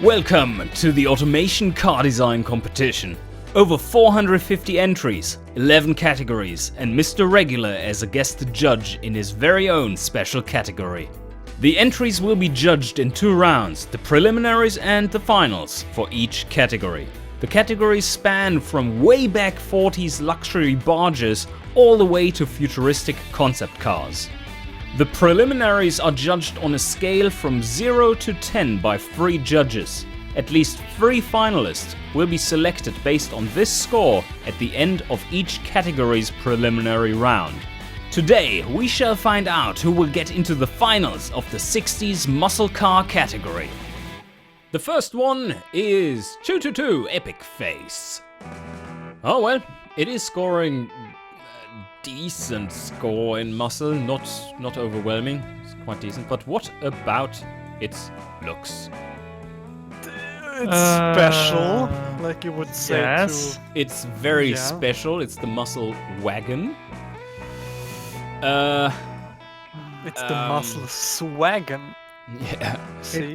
Welcome to the Automation Car Design Competition. Over 450 entries, 11 categories, and Mr. Regular as a guest judge in his very own special category. The entries will be judged in 2 rounds, the preliminaries and the finals, for each category. The categories span from way back 40s luxury barges all the way to futuristic concept cars. The preliminaries are judged on a scale from 0 to 10 by 3 judges. At least 3 finalists will be selected based on this score at the end of each category's preliminary round. Today we shall find out who will get into the finals of the 60s muscle car category. The first one is 222 Epic Face. Oh well, it is scoring decent score in muscle, not overwhelming, it's quite decent, but what about its looks? It's special, like you would say. Yes. It's very special, it's the muscle wagon. It's the muscle swaggin. Yeah. See?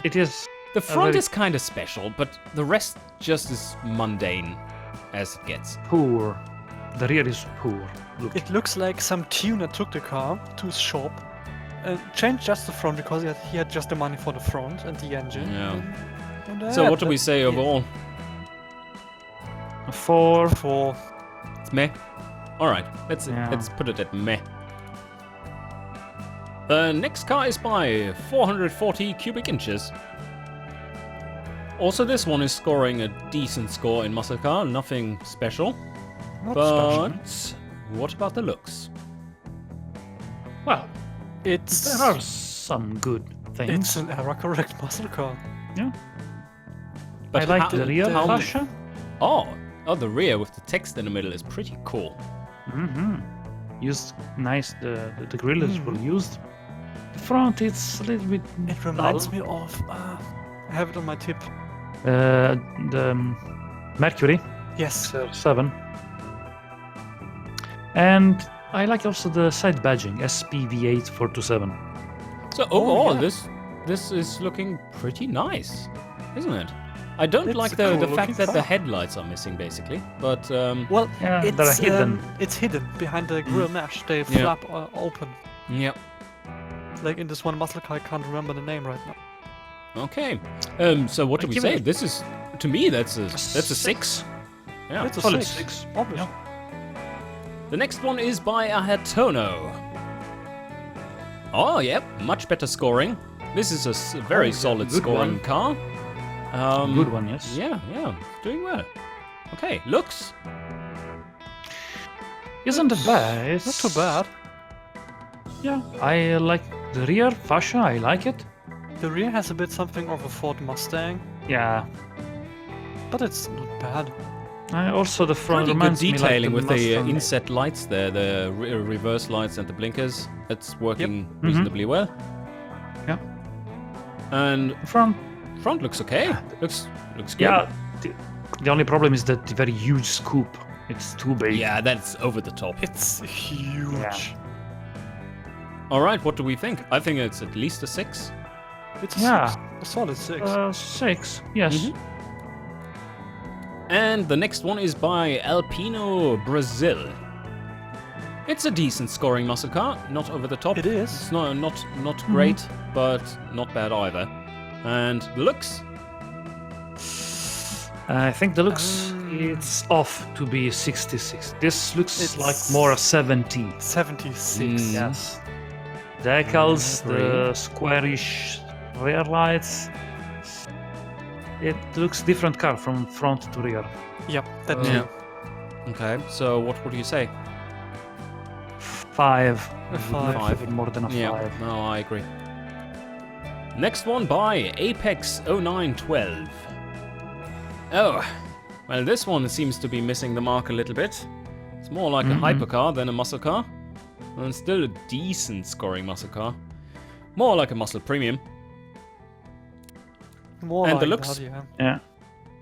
It is. The front is kind of special, but the rest just as mundane as it gets. Poor. The rear is poor. Look. It looks like some tuner took the car to his shop and changed just the front because he had just the money for the front and the engine. Yeah. And So what do we say overall? 4. It's meh. All right, let's put it at meh. The next car is by 440 cubic inches. Also, this one is scoring a decent score in muscle car, nothing special. But what about the looks? Well, there It's are some good things. it's an era correct muscle car. Yeah. But I like how- the rear how- fascia. Oh, the rear with the text in the middle is pretty cool. Used nice. The grill is well used. The front, it's a little bit. It reminds me of I have it on my tip. The Mercury Yes. 7. And I like also the side badging SPV8427. So overall, this is looking pretty nice, isn't it? I don't It's like a the cool-looking fact that the car. headlights are missing, basically. But Well, Yeah, it's they're hidden. It's hidden behind the grill mesh. They Yeah. flap open. yeah, Like in this one muscle car, I can't remember the name right now. okay. So what do we give say? it This is, to me, that's a 6. Yeah. It's a solid 6. 6. Obviously. The next one is by a Hatono. Oh, yep, much better scoring. This is a very solid good scoring one. car. Good one, yes. Yeah, doing well. Okay, looks. Isn't it bad? It's Not too bad. Yeah, I like the rear fascia. I like it. The rear has a bit something of a Ford Mustang, Yeah. but it's not bad. I also the front Pretty good reminds me like detailing the with the Mustang. inset lights there, the reverse lights and the blinkers. That's working reasonably well. Yeah. And front. front looks okay. Looks good. Yeah. The only problem is that the very huge scoop. It's too big. Yeah, that's over the top. It's huge. Yeah. All right, what do we think? I think it's at least a 6. It's a Yeah. 6. A solid 6. 6. Yes. Mhm. And the next one is by Alpino Brazil. It's a decent scoring muscle car, not over the top. It is. It's not great, but not bad either. And the looks? I think the looks it's off to be 66. This looks It's- like more a 70. 76. Yes. Decals, agree. the squarish rear lights. It looks different car from front to rear. Yep, that Yeah. too. Okay, so what would you say? 5. A 5. A bit more than a 5. Yeah, no, I agree. Next one by Apex 0912. Oh, well, this one seems to be missing the mark a little bit. It's more like a hypercar than a muscle car. And still a decent scoring muscle car. More like a muscle premium. More And the like looks? that, yeah.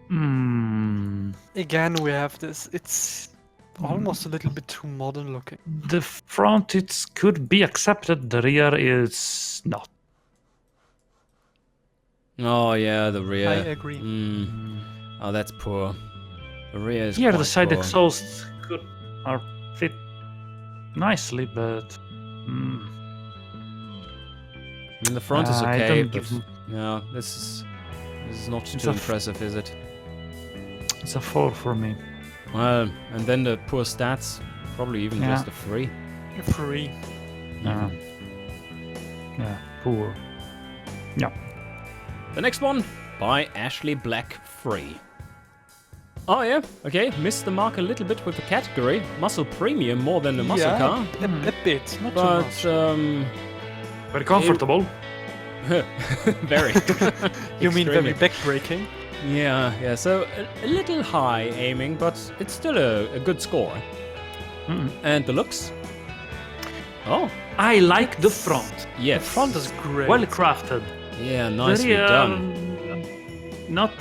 Yeah. Again, we have this. It's almost a little bit too modern looking. The front it could be accepted. The rear is not. Oh yeah, the rear. I agree. Oh, that's poor. The rear is Here quite the side poor. exhausts are fit nicely, but I mean, the front is I okay, don't but give- yeah, this is not It's too a impressive, is it? it's a 4 for me. Well, and then the poor stats, probably even Yeah. just a 3. Free. Yeah, poor. Yeah. The next one, by Ashley Black 3. Oh yeah, okay, missed the mark a little bit with the category. Muscle premium more than the muscle car. A bit, not too But, much. Very comfortable. very. You mean very Extremely. backbreaking? Yeah, so a little high aiming, but it's still a good score. And the looks? Oh, I like the front. yes. The front is great. Well crafted. Yeah, nicely Very, done. Not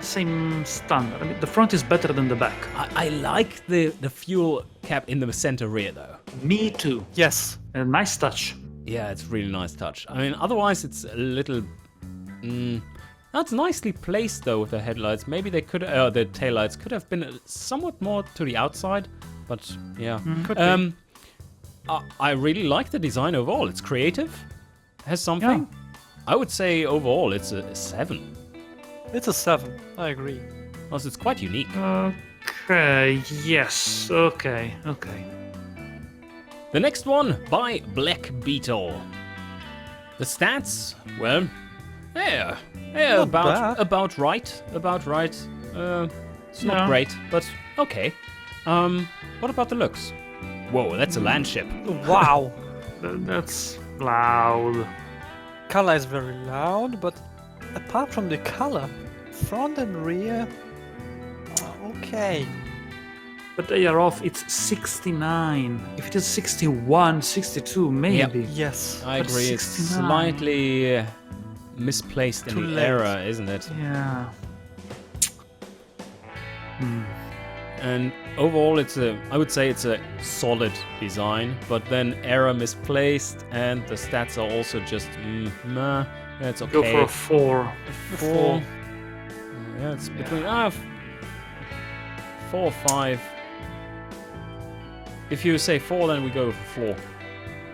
same standard. I mean, the front is better than the back. I like the fuel cap in the center rear, though. Me too. Yes. A nice touch. Yeah, it's really nice touch. I mean, otherwise it's a little... that's nicely placed, though, with the headlights. Maybe they could... the taillights could have been somewhat more to the outside. But, yeah. Could be. I really like the design overall. It's creative. Has something. I would say overall it's a 7. It's a 7. I agree. Plus, it's quite unique. Okay, yes, okay. The next one by Black Beetle. The stats, well, yeah, Not bad. about right. It's not Yeah. great, but okay. What about the looks? Whoa, that's a land ship. Wow. That's loud. Color is very loud, but apart from the color, front and rear, okay. But they are off. It's 69. If it is 61, 62, maybe. Yes. I But agree. It's 69. slightly misplaced in Too the late. era, isn't it? Yeah. And overall, I would say it's a solid design, but then error misplaced, and the stats are also just nah. Yeah, it's okay. Go for a 4. 4. Yeah, it's between 4 or 5. If you say 4, then we go for 4.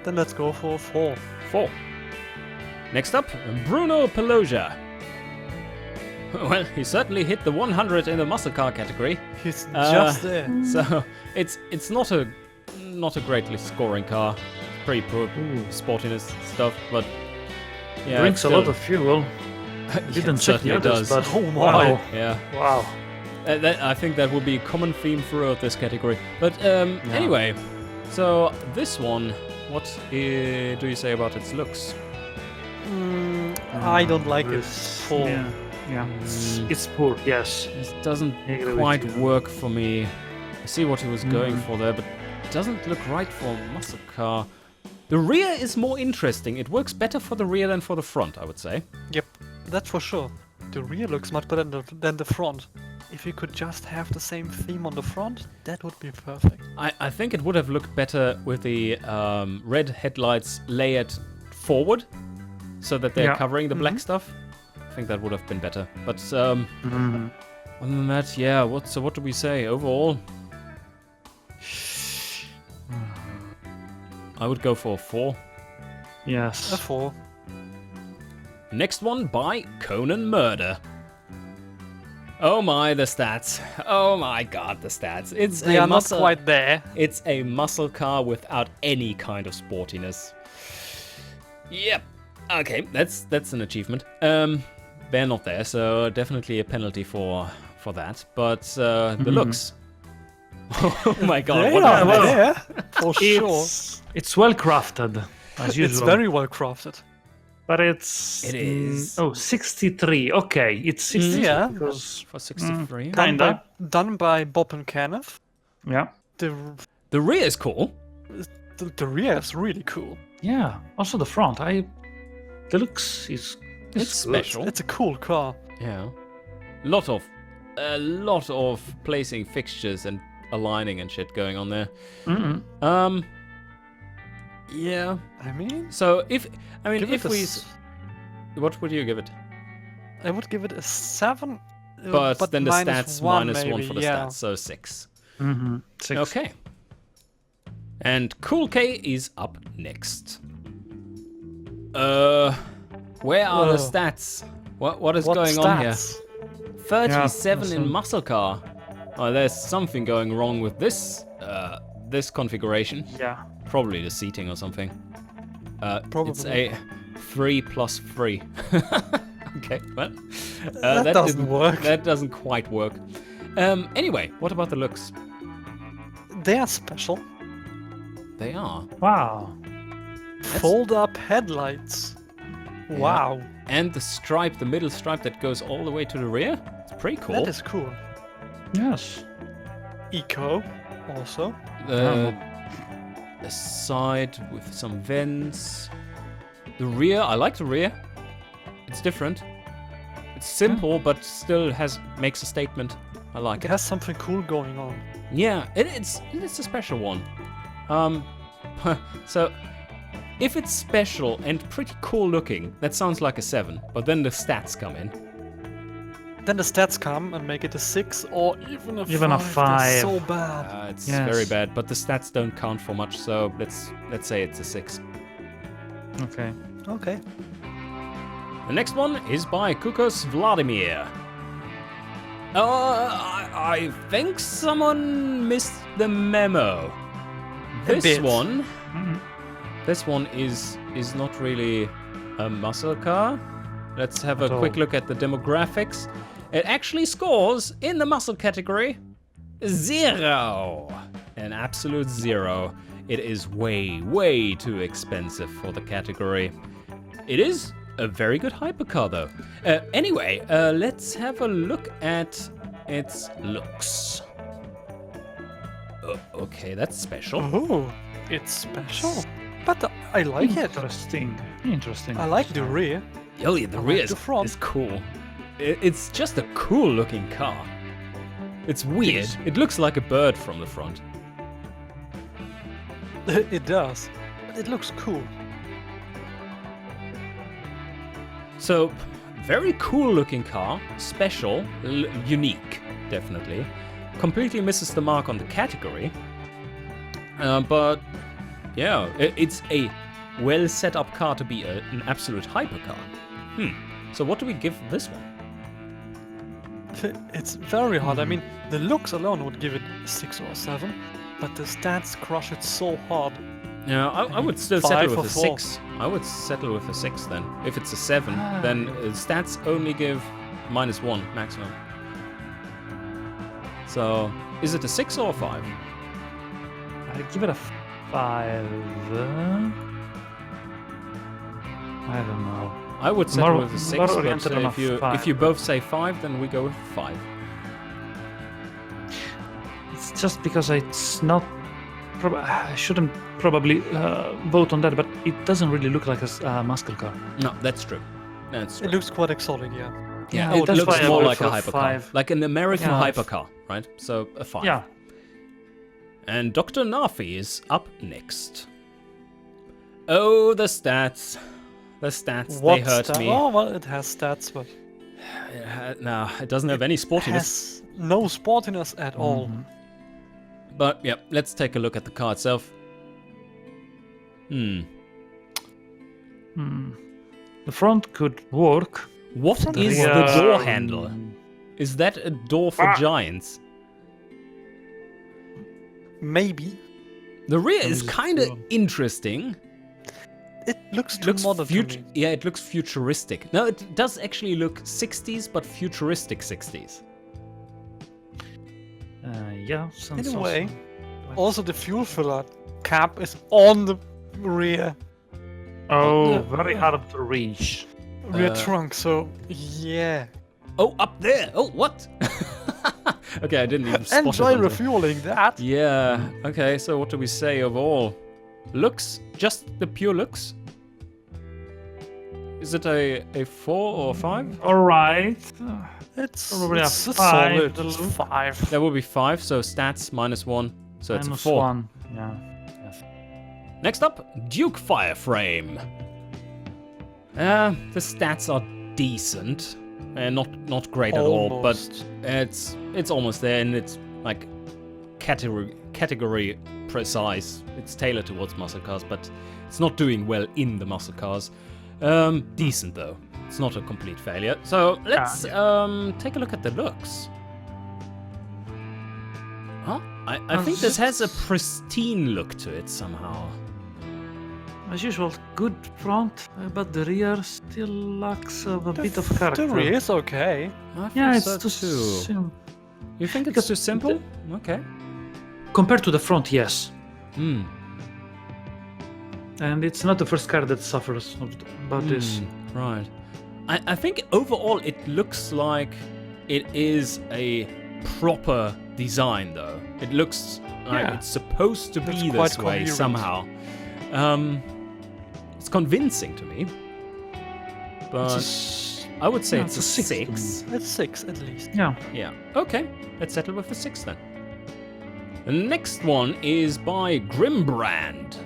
Then let's go for 4. 4. Next up, Bruno Pelosia. Well, he certainly hit the 100 in the muscle car category. He's just there. So it's not a greatly scoring car. Pretty poor sportiness stuff, but yeah, Drinks it's a lot still- of fuel. it Didn't check the certainly others, does. but Oh my. wow. Yeah, Wow. I think that would be a common theme throughout this category. But anyway, so this one, what do you say about its looks? I don't like it. It's- 4. Yeah. It's poor, yes. It doesn't I agree with quite you. work for me. I see what he was going for there, but it doesn't look right for a muscle car. The rear is more interesting. It works better for the rear than for the front, I would say. Yep, that's for sure. The rear looks much better than the front. If you could just have the same theme on the front, that would be perfect. I think it would have looked better with the red headlights layered forward, so that they're Yeah. covering the black stuff. I think that would have been better. But other than that, yeah. What do we say overall? I would go for a 4. A Yes. 4. Next one by Conan Murder. Oh my, the stats. Oh my god, the stats. They are not quite there. It's a muscle car without any kind of sportiness. Yep. Okay, that's an achievement. They're not there, so definitely a penalty for that. But the looks. Oh my god, They what are a- there, for sure. It's well crafted, as usual. It's very well crafted. But it's... It is. 63. Okay, it's 63 Yeah. because... for 63. Kinda. Done by Bob and Kenneth. Yeah. The The rear is cool. the rear is really cool. Yeah. Also the front. The looks is... It's good. special. It's a cool car. Yeah. A lot of placing fixtures and aligning and shit going on there. Yeah. I mean, So if give it a we s- what would you give it? I would give it a 7. But then the stats minus 1 maybe, for the yeah. stats, so 6. Mm-hmm. 6. Okay. And Cool K is up next. Where are the stats? What is going on here? 37 in muscle car. Oh, there's something going wrong with this this configuration. Yeah. Probably the seating or something. Probably. It's a 3 plus 3. Okay, well, That doesn't work. That doesn't quite work. Anyway, what about the looks? They are special. They are. Wow. Fold-up headlights. Yeah. Wow. And the stripe, the middle stripe that goes all the way to the rear. It's pretty cool. That is cool. Yes. Eco, also. The side with some vents. The rear, I like the rear. It's different. It's simple, but still makes a statement. I like It it. has something cool going on. Yeah, it's a special one. So if it's special and pretty cool looking, that sounds like a 7. But then the stats come in. Then the stats come and make it a 6 or even a 5. Even a 5. That's so bad. It's Yes. very bad, but the stats don't count for much. So let's say it's a 6. Okay. Okay. The next one is by Kukos Vladimir. I think someone missed the memo. This bit. one, Mhm. this one is not really a muscle car. Let's have a At quick all. look at the demographics. It actually scores in the muscle category 0, an absolute 0. It is way too expensive for the category. It is a very good hypercar though. Anyway, let's have a look at its looks. Okay, that's special. Oh, it's special. But I like it. Interesting. Interesting. I like the rear. Oh yeah, the I rear like the front. is cool. It's just a cool looking car. It's weird. It looks like a bird from the front. It does. But it looks cool. So, very cool looking car, special, unique, definitely. Completely misses the mark on the category. But yeah, it's a well set up car to be an absolute hypercar. So what do we give this one? It's very hard. I mean, the looks alone would give it a 6 or a 7, but the stats crush it so hard. Yeah, I would still 5 settle or with a 4. 6. I would settle with a 6 then. If it's a 7, then stats only give -1 maximum. So, is it a 6 or a 5? I'd give it a 5. I don't know. I would settle More- with a 6, more but oriented on a if you 5. both say 5, then we go with 5. It's just because it's not. I shouldn't probably vote on that, but it doesn't really look like a muscle car. No, that's true. That's true. It looks quite exotic, yeah. Yeah, Yeah, it that's looks why I more vote like a for hypercar. 5. Like an American Yeah, hypercar, right? So a 5. Yeah. And Dr. Nafi is up next. Oh, the stats. The stats, they hurt me. Oh, well, it has stats, but No, it doesn't have any it sportiness. has no sportiness at all. But yeah, let's take a look at the car itself. The front could work. What Front is rear. the door handle? Is that a door for giants? Maybe. The rear is That is kind of cool. interesting. It looks too Looks modern to me. Yeah, it looks futuristic. No, it does actually look 60s, but futuristic 60s. Yeah, sounds In a way. awesome. Also, the fuel filler cap is on the rear Oh, very hard to reach. trunk, so yeah. Oh, up there! Oh, what? Okay, I didn't even spot it. Enjoy until- refueling that. Yeah, okay, so what do we say of all? Looks? Just the pure looks? Is it a 4 or 5? All right. It's Probably a it's 5. solid 5. That would be 5, so stats -1. So it's a Minus 4. 1. Yeah. Next up, Duke Fireframe. The stats are decent. Not great at all, but Almost. it's almost there, and it's like category precise. It's tailored towards muscle cars, but it's not doing well in the muscle cars. Decent though. It's not a complete failure. So let's take a look at the looks. Huh? I think this has a pristine look to it somehow. As usual, good front, but the rear still lacks a bit of character. The rear is okay. I think Yeah, so it's too sim- You think it's because too simple? Okay. compared to the front, yes. Hmm. And it's not the first car that suffers about this. Right. I think overall it looks like it is a proper design, though. It looks like Yeah. it's supposed to That's be quite this way coherent. somehow. It's convincing to me, but I would say yeah, it's a it's a 6 to 6. It's 6 at least. Yeah. Yeah. Okay. Let's settle with the 6 then. The next one is by Grimbrand.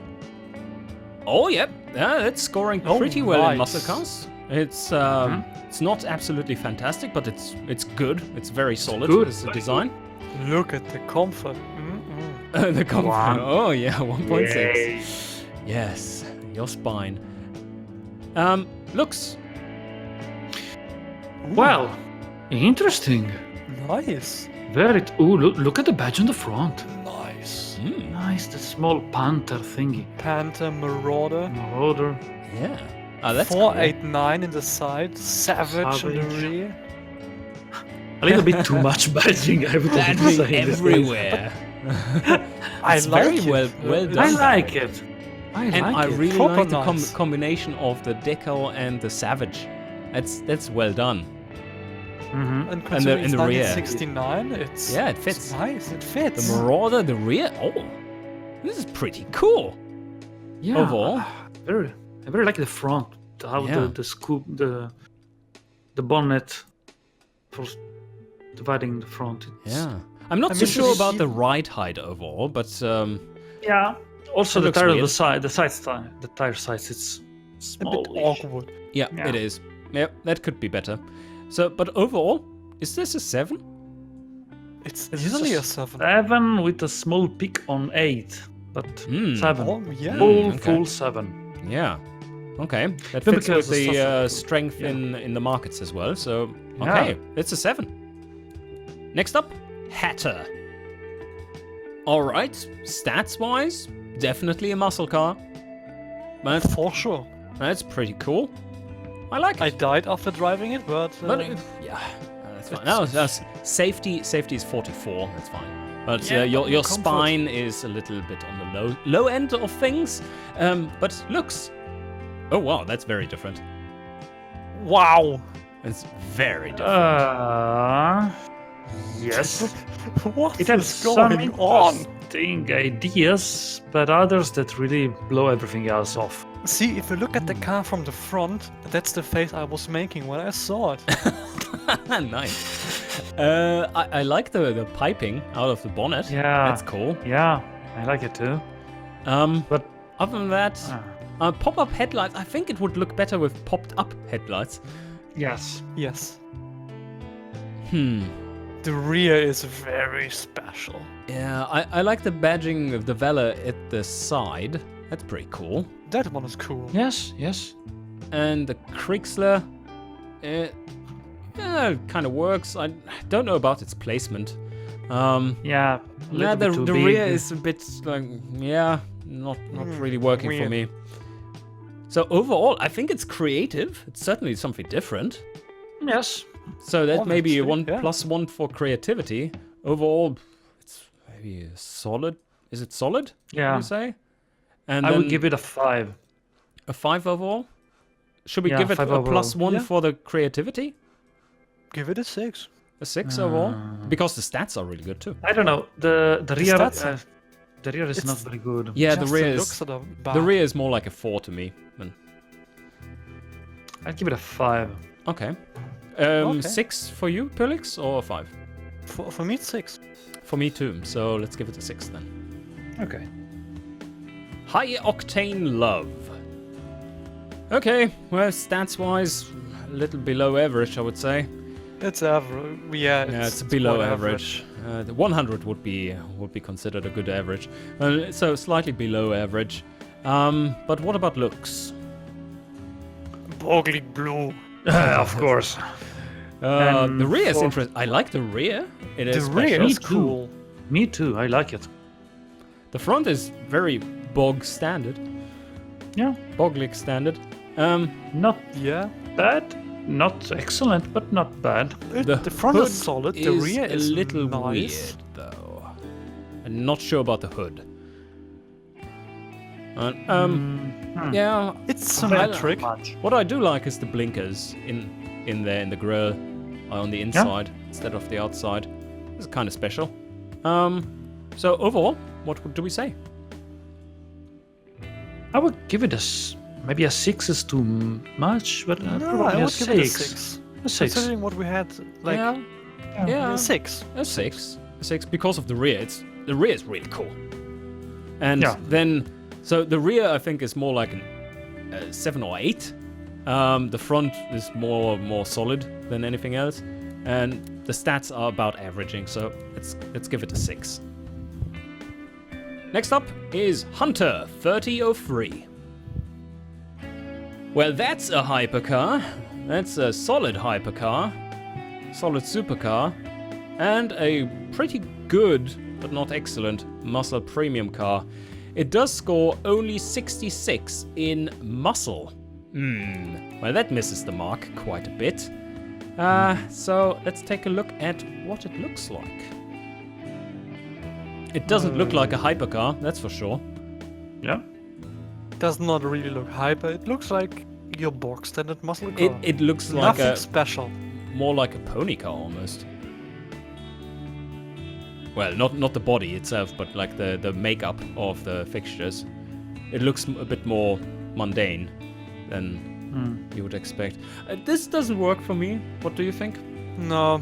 Oh, yep. Yeah, it's scoring Oh, pretty well in nice. muscle cars. It's not absolutely fantastic, but it's good. It's very solid good. as a design. Look at the comfort. The comfort. One. Oh yeah, 1.6. Yay. Yes, your spine. Looks. Well, interesting. Nice. Very. Look at the badge on the front. Nice. Nice, the small panther thingy. Panther, Marauder. Marauder. Yeah. Oh, that's cool. 489 in the side. Savage in the Savage. rear. A little bit too much badging, I would have to say. Badging in this case. everywhere. I It's like very it. well done. I like it. And I it. really Proper like the nice. combination of the decal and the savage. That's well done. Mhm. And the- considering in it's the rear. 1969, it's Yeah, it it's fits. nice. It fits. The Marauder, the rear. Oh, this is pretty cool. Yeah. Overall. I very like the front. How Yeah. the scoop, the bonnet for dividing the front. Yeah. I'm not I so mean, sure this about is- the ride height overall, but Yeah. Also, It the looks tire on weird. the side, the tire size, it's a small. bit awkward. yeah, Yeah. it is. Yeah, that could be better. So, but overall, is this a 7? It's It's easily a just 7. 7 with a small peak on 8, but 7. Oh, yeah. Full 7. Yeah. Okay. That Yeah, fits because with the the stuff- strength yeah. in the markets as well. So, Yeah. okay, it's a 7. Next up, Hatter. All right, stats-wise, definitely a muscle car. But For sure. that's pretty cool. I like it. I died after driving it, but Yeah, that's fine. No, that's safety. Safety is 44. That's fine. But Yeah, your comfort. spine is a little bit on the low end of things. But looks. Oh wow, that's very different. wow. It's very different. Yes. What It has is some going on? interesting ideas, but others that really blow everything else off. See, if you look at the car from the front, that's the face I was making when I saw it. Nice. I like the piping out of the bonnet. Yeah. That's cool. Yeah, I like it too. But other than that, Ah. pop-up headlights. I think it would look better with popped-up headlights. Yes. Yes. Hmm. The rear is very special. Yeah, I like the badging of the Vela at the side. That's pretty cool. That one is cool. Yes, yes. And the Kriegsler, yeah, it kind of works. I don't know about its placement. Yeah. Yeah, little bit too the big. rear is a bit like, yeah, not really working for weird. me. So overall, I think it's creative. It's certainly something different. Yes. So that may be a Honestly, 1 yeah. +1 for creativity. Overall, it's maybe a solid. Is it solid? Yeah. Would you say? And I then would give it a 5. a 5 overall. Should we Yeah, give it 5 a overall. +1 Yeah. for the creativity? Give it a 6. A 6 overall? Because the stats are really good too. I don't know. The rear stats the rear is It's- not very good. Yeah, Just the rear looks is that are bad. the rear is more like a 4 to me. I'd give it a 5. Okay. Okay. 6 for you, Pillix, or 5? For me, it's 6. For me too. So let's give it a 6 then. Okay. High Octane Love. Okay, well, stats-wise, a little below average, I would say. It's average. Yeah, It's below quite average. The 100 would be considered a good average. So slightly below average. But what about looks? Boggly blue. Of course. The rear is for- interesting. I like the rear. It The is rear special. is Me too. cool. Me too. I like it. The front is very bog standard. Yeah. Boglig standard. Not Yeah. bad. Not excellent, but not bad. The front hood is solid. The rear a is little nice. weird, though. I'm not sure about the hood. Yeah. It's symmetric. What I do like is the blinkers in there in the grill on the inside instead of the outside. It's kind of special. So overall, what do we say? I would give it maybe a 6 is too much, but No, probably I a would give it a 6. 6. A 6. Considering what we had, like Yeah. a 6. A 6. A 6 because of the rear. The rear is really cool. And Yeah. then, so the rear I think is more like a 7 or 8. The front is more solid than anything else, and the stats are about averaging. So let's give it a 6. Next up is Hunter 3003. Well, that's a hypercar. That's a solid hypercar, solid supercar, and a pretty good, but not excellent, muscle premium car. It does score only 66 in muscle. Well, that misses the mark quite a bit. So let's take a look at what it looks like. It doesn't look like a hypercar, that's for sure. Yeah. Does not really look hyper. It looks like your box standard muscle car. It looks like Nothing a special. more like a pony car almost. Well, not the body itself, but like the makeup of the fixtures. It looks a bit more mundane than you would expect. This doesn't work for me. What do you think? No.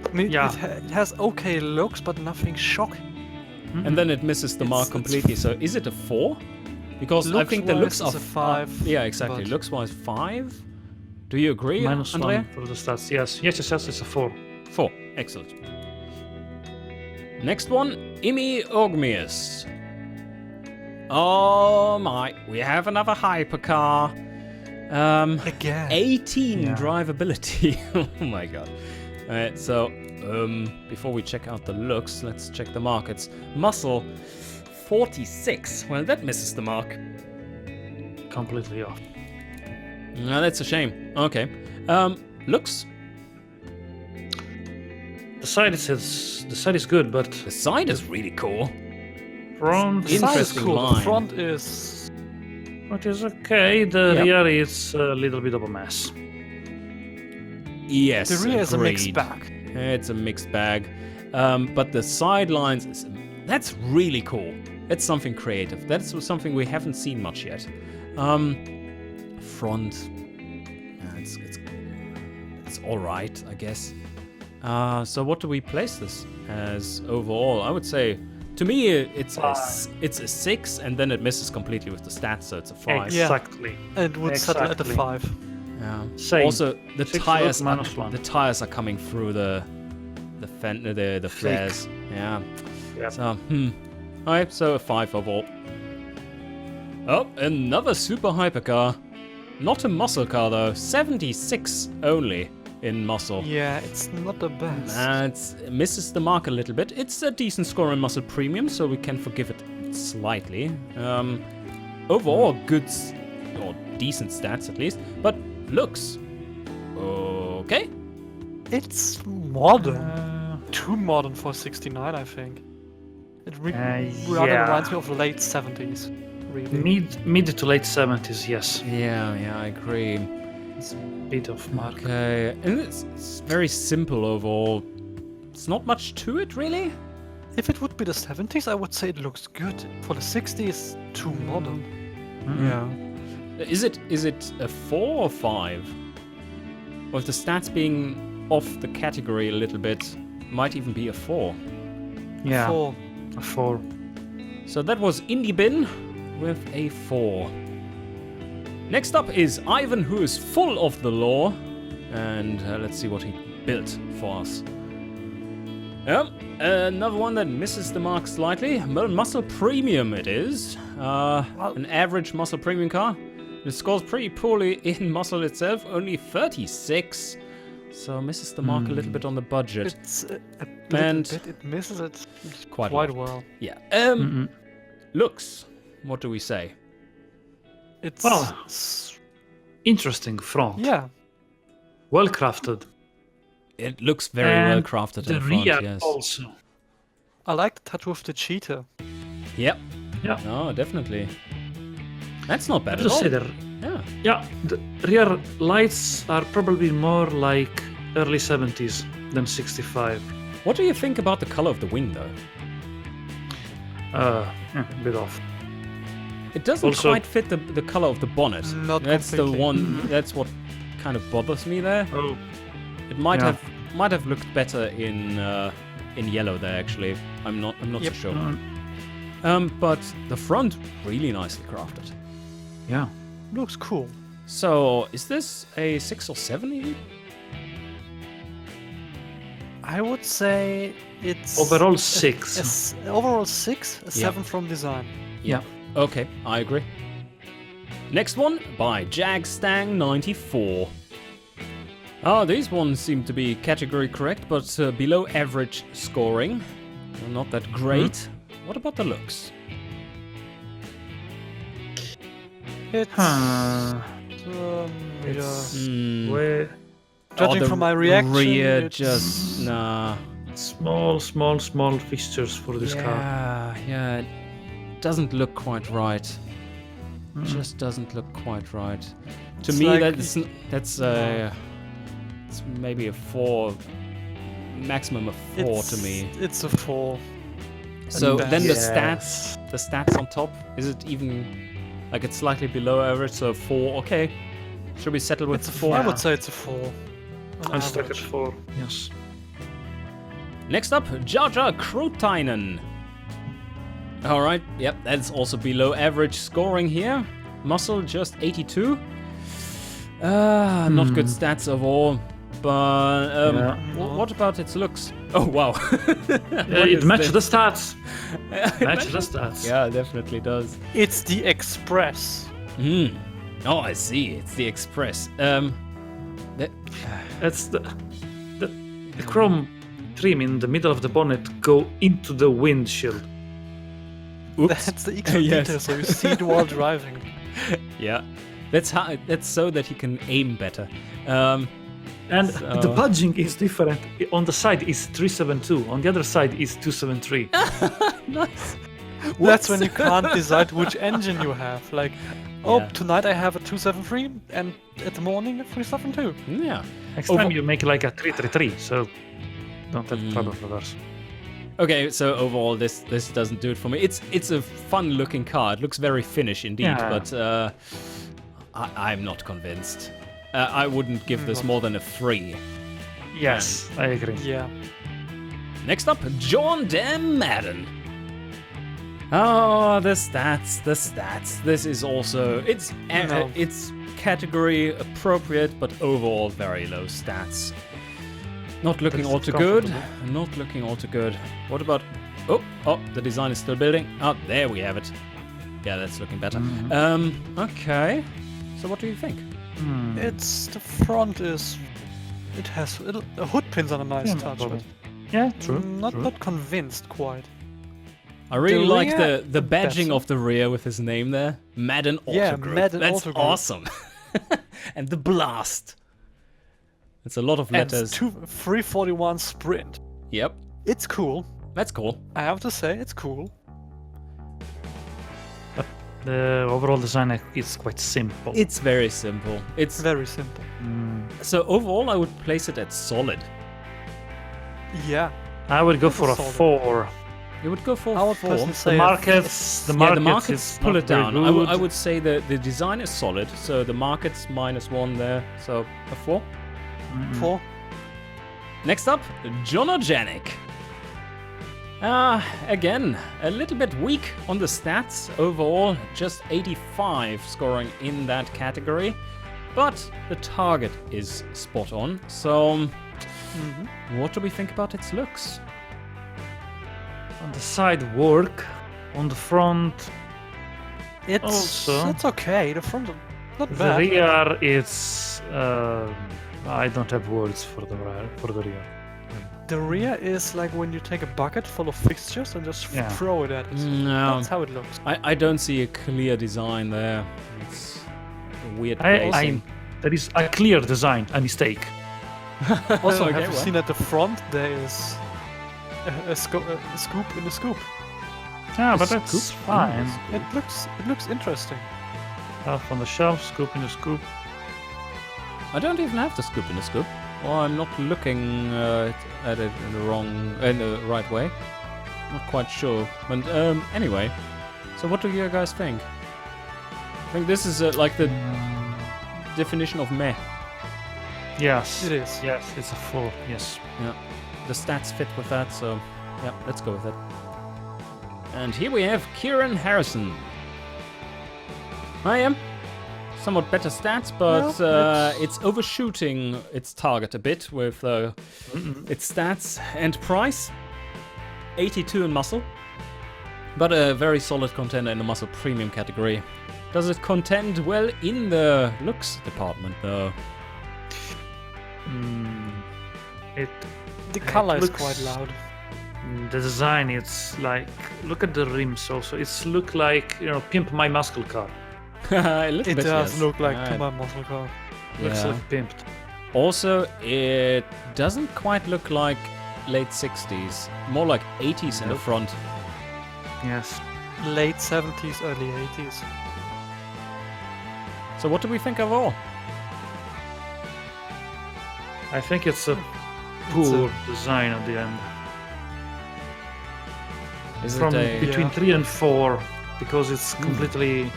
I mean, Yeah. it has okay looks, but nothing shocking. And then it misses the mark It's- completely. So is it a 4? Because I think the looks Looks-wise, are it's a 5, yeah, exactly. but- Looks wise 5. Do you agree, -1 Andrea? for the stats. Yes. Yes, it's a 4. 4. Excellent. Next one, Imi Ogmius. Oh my, we have another hypercar. Again. 18 Yeah. drivability. Oh my god. Alright, so before we check out the looks, let's check the markets. Muscle 46. Well, that misses the mark. Completely off. No, that's a shame. Okay. Looks. The side is good, but The side is really cool. front The side is interesting cool. line. The front is it is okay. The Yep. rear is a little bit of a mess. Yes, the rear is a mixed agreed. bag. It's a mixed bag. But the sidelines, that's really cool. That's something creative. That's something we haven't seen much yet. Front, it's all right, I guess. So what do we place this as overall? I would say, to me, it's a 6, and then it misses completely with the stats, so it's a 5. Yeah. Exactly. And would settle at a Exactly. 5. Yeah. Same. Also, the 6 tires look -1. the tires are coming through the flares. Yeah. Yep. So alright, so a 5 overall. Oh, another super hypercar. Not a muscle car though. 76 only in muscle. Yeah, it's not the best. It misses the mark a little bit. It's a decent score in muscle premium, so we can forgive it slightly. Overall, good or decent stats at least, but looks okay. It's modern. Too modern for 69, I think. It rather yeah. reminds me of the late 70s, really. Mid to late 70s, yes. Yeah, I agree. It's a bit of mark. Okay, and it's very simple overall. It's not much to it, really. If it would be the 70s, I would say it looks good. For the 60s, too modern. Yeah. Is it a 4 or 5? Or if the stats being off the category a little bit, might even be a 4. Yeah, For a 4. So that was Indie Bin with a 4. Next up is Ivan, who is full of the law, And let's see what he built for us. Another one that misses the mark slightly. Muscle Premium it is. An average Muscle Premium car. It scores pretty poorly in Muscle itself, only 36. So misses the mark a little bit on the budget. It's a little bit. It misses it Quite well. Yeah. Looks. What do we say? It's Well, interesting front. yeah. Well crafted. It looks very well And crafted The in front, rear yes. also. I like the touch with the cheetah. Yep. Yeah. No, definitely. That's not I bad have at to all. say that. Yeah. Yeah, the rear lights are probably more like early 70s than 65. What do you think about the color of the wing, though? A bit off. It doesn't Also- quite fit the color of the bonnet. Not That's the completely. one. That's what kind of bothers me there. Oh, It might Yeah. have looked better in yellow there. Actually, I'm not Yep. so sure. But the front really nicely crafted. yeah. Looks cool. So is this a 6 or 7 even? I would say it's Overall 6. overall 6, a 7 from design. Yeah. Okay, I agree. Next one by Jagstang94. These ones seem to be category correct, but below average scoring. Not that great. What about the looks? It's, It's Hmm. where judging the from my reaction, rear it's- just nah. small fixtures for this car. Yeah, it doesn't look quite right. Mm. Just doesn't look quite right. To It's me, like- that's it's maybe a 4, maximum of 4 to me. It's a 4. So bad. then Yes. the stats on top, is it even like it's slightly below average? So 4, okay. Should we settle with It's a 4? I would say it's a 4. on I'm stuck at average. 4. Yes. Next up, Jaja Krutainen. Alright, yep, that's also below average scoring here. Muscle just 82. Not good stats overall. But Yeah. what about its looks? Oh wow. It matches the stats. Matches the stats. Yeah, it definitely does. It's the Express. Oh, I see. It's the Express. That's the chrome trim in the middle of the bonnet go into the windshield. Oops. That's the extra Yes. detail, so you see it while driving. Yeah. That's so that you can aim better. And So- the budging is different. On the side is 372. On the other side is 273. Nice. That's when you can't decide which engine you have. Like, oh, Yeah. tonight I have a 273, and at the morning a 372. Yeah. Next Over- time you make like a 333, so don't have trouble with us. Okay, so overall, this doesn't do it for me. It's a fun-looking car. It looks very Finnish indeed, Yeah. but I'm not convinced. I wouldn't give this more than a 3. Yes, I agree. Yeah. Next up, John De Madden. Oh, the stats. This is also No. it's category appropriate, but overall very low stats. Not looking That's all too good. comfortable. Not looking all too good. What about? Oh, the design is still building. Oh, there we have it. Yeah, that's looking better. Okay. So what do you think? It's the front is. It has the hood pins on a nice Yeah, touch, probably. but Yeah, true. not convinced quite. I really The like rear, the badging better. of the rear with his name there. Madden Auto Yeah, Group. Madden That's Auto Group. awesome. And the blast. It's a lot of And letters. 341 sprint. Yep, It's cool. that's cool. I have to say, it's cool. But the overall design is quite simple. It's very simple. It's Very simple. so overall I would place it at solid. Yeah. I would go That's for a solid. 4. You would go for I would 4. personally The say markets, the Yeah, markets, the markets is pull not it very down. good. I would say the design is solid. So the markets -1 there. So a 4. 4. Next up, Jonogenic. Again, a little bit weak on the stats overall. Just 85 scoring in that category. but the target is spot on. So, what do we think about its looks? On the side work, on the front, It's Also- it's okay. The front, not the bad. rear is. I don't have words for the rear. The rear is like when you take a bucket full of fixtures and just Yeah. throw it at it. No, That's how it looks. I don't see a clear design there. It's a weird I placing. There is a clear design, a mistake. Also, Okay, have you well. seen at the front there is a scoop in the scoop? Yeah, but scoop that's in the fine. It looks interesting. Half on the shelf, scoop in the scoop. I don't even have the scoop in the scoop. Or I'm not looking at it in the right way. Not quite sure. But anyway, so what do you guys think? I think this is like the definition of meh. Yes. It is. Yes, it's a 4. Yes. Yeah, the stats fit with that, so yeah, let's go with it. And here we have Kieran Harrison. I am somewhat better stats, but Well, it's overshooting its target a bit with its stats and price. 82 in muscle, but a very solid contender in the muscle premium category. Does it contend well in the looks department, though? It The color is looks- quite loud. The design, it's like, look at the rims also. It's look like, pimp my muscle car. A little It bit, does yes. look like Right. to my muscle car. Looks Yeah. like pimped. Also, it doesn't quite look like late 60s, more like 80s in the Nope. front. Yes. Late 70s, early 80s. So what do we think overall? I think it's a It's poor design at the end. Is From it between Yeah. 3 and 4, because it's completely,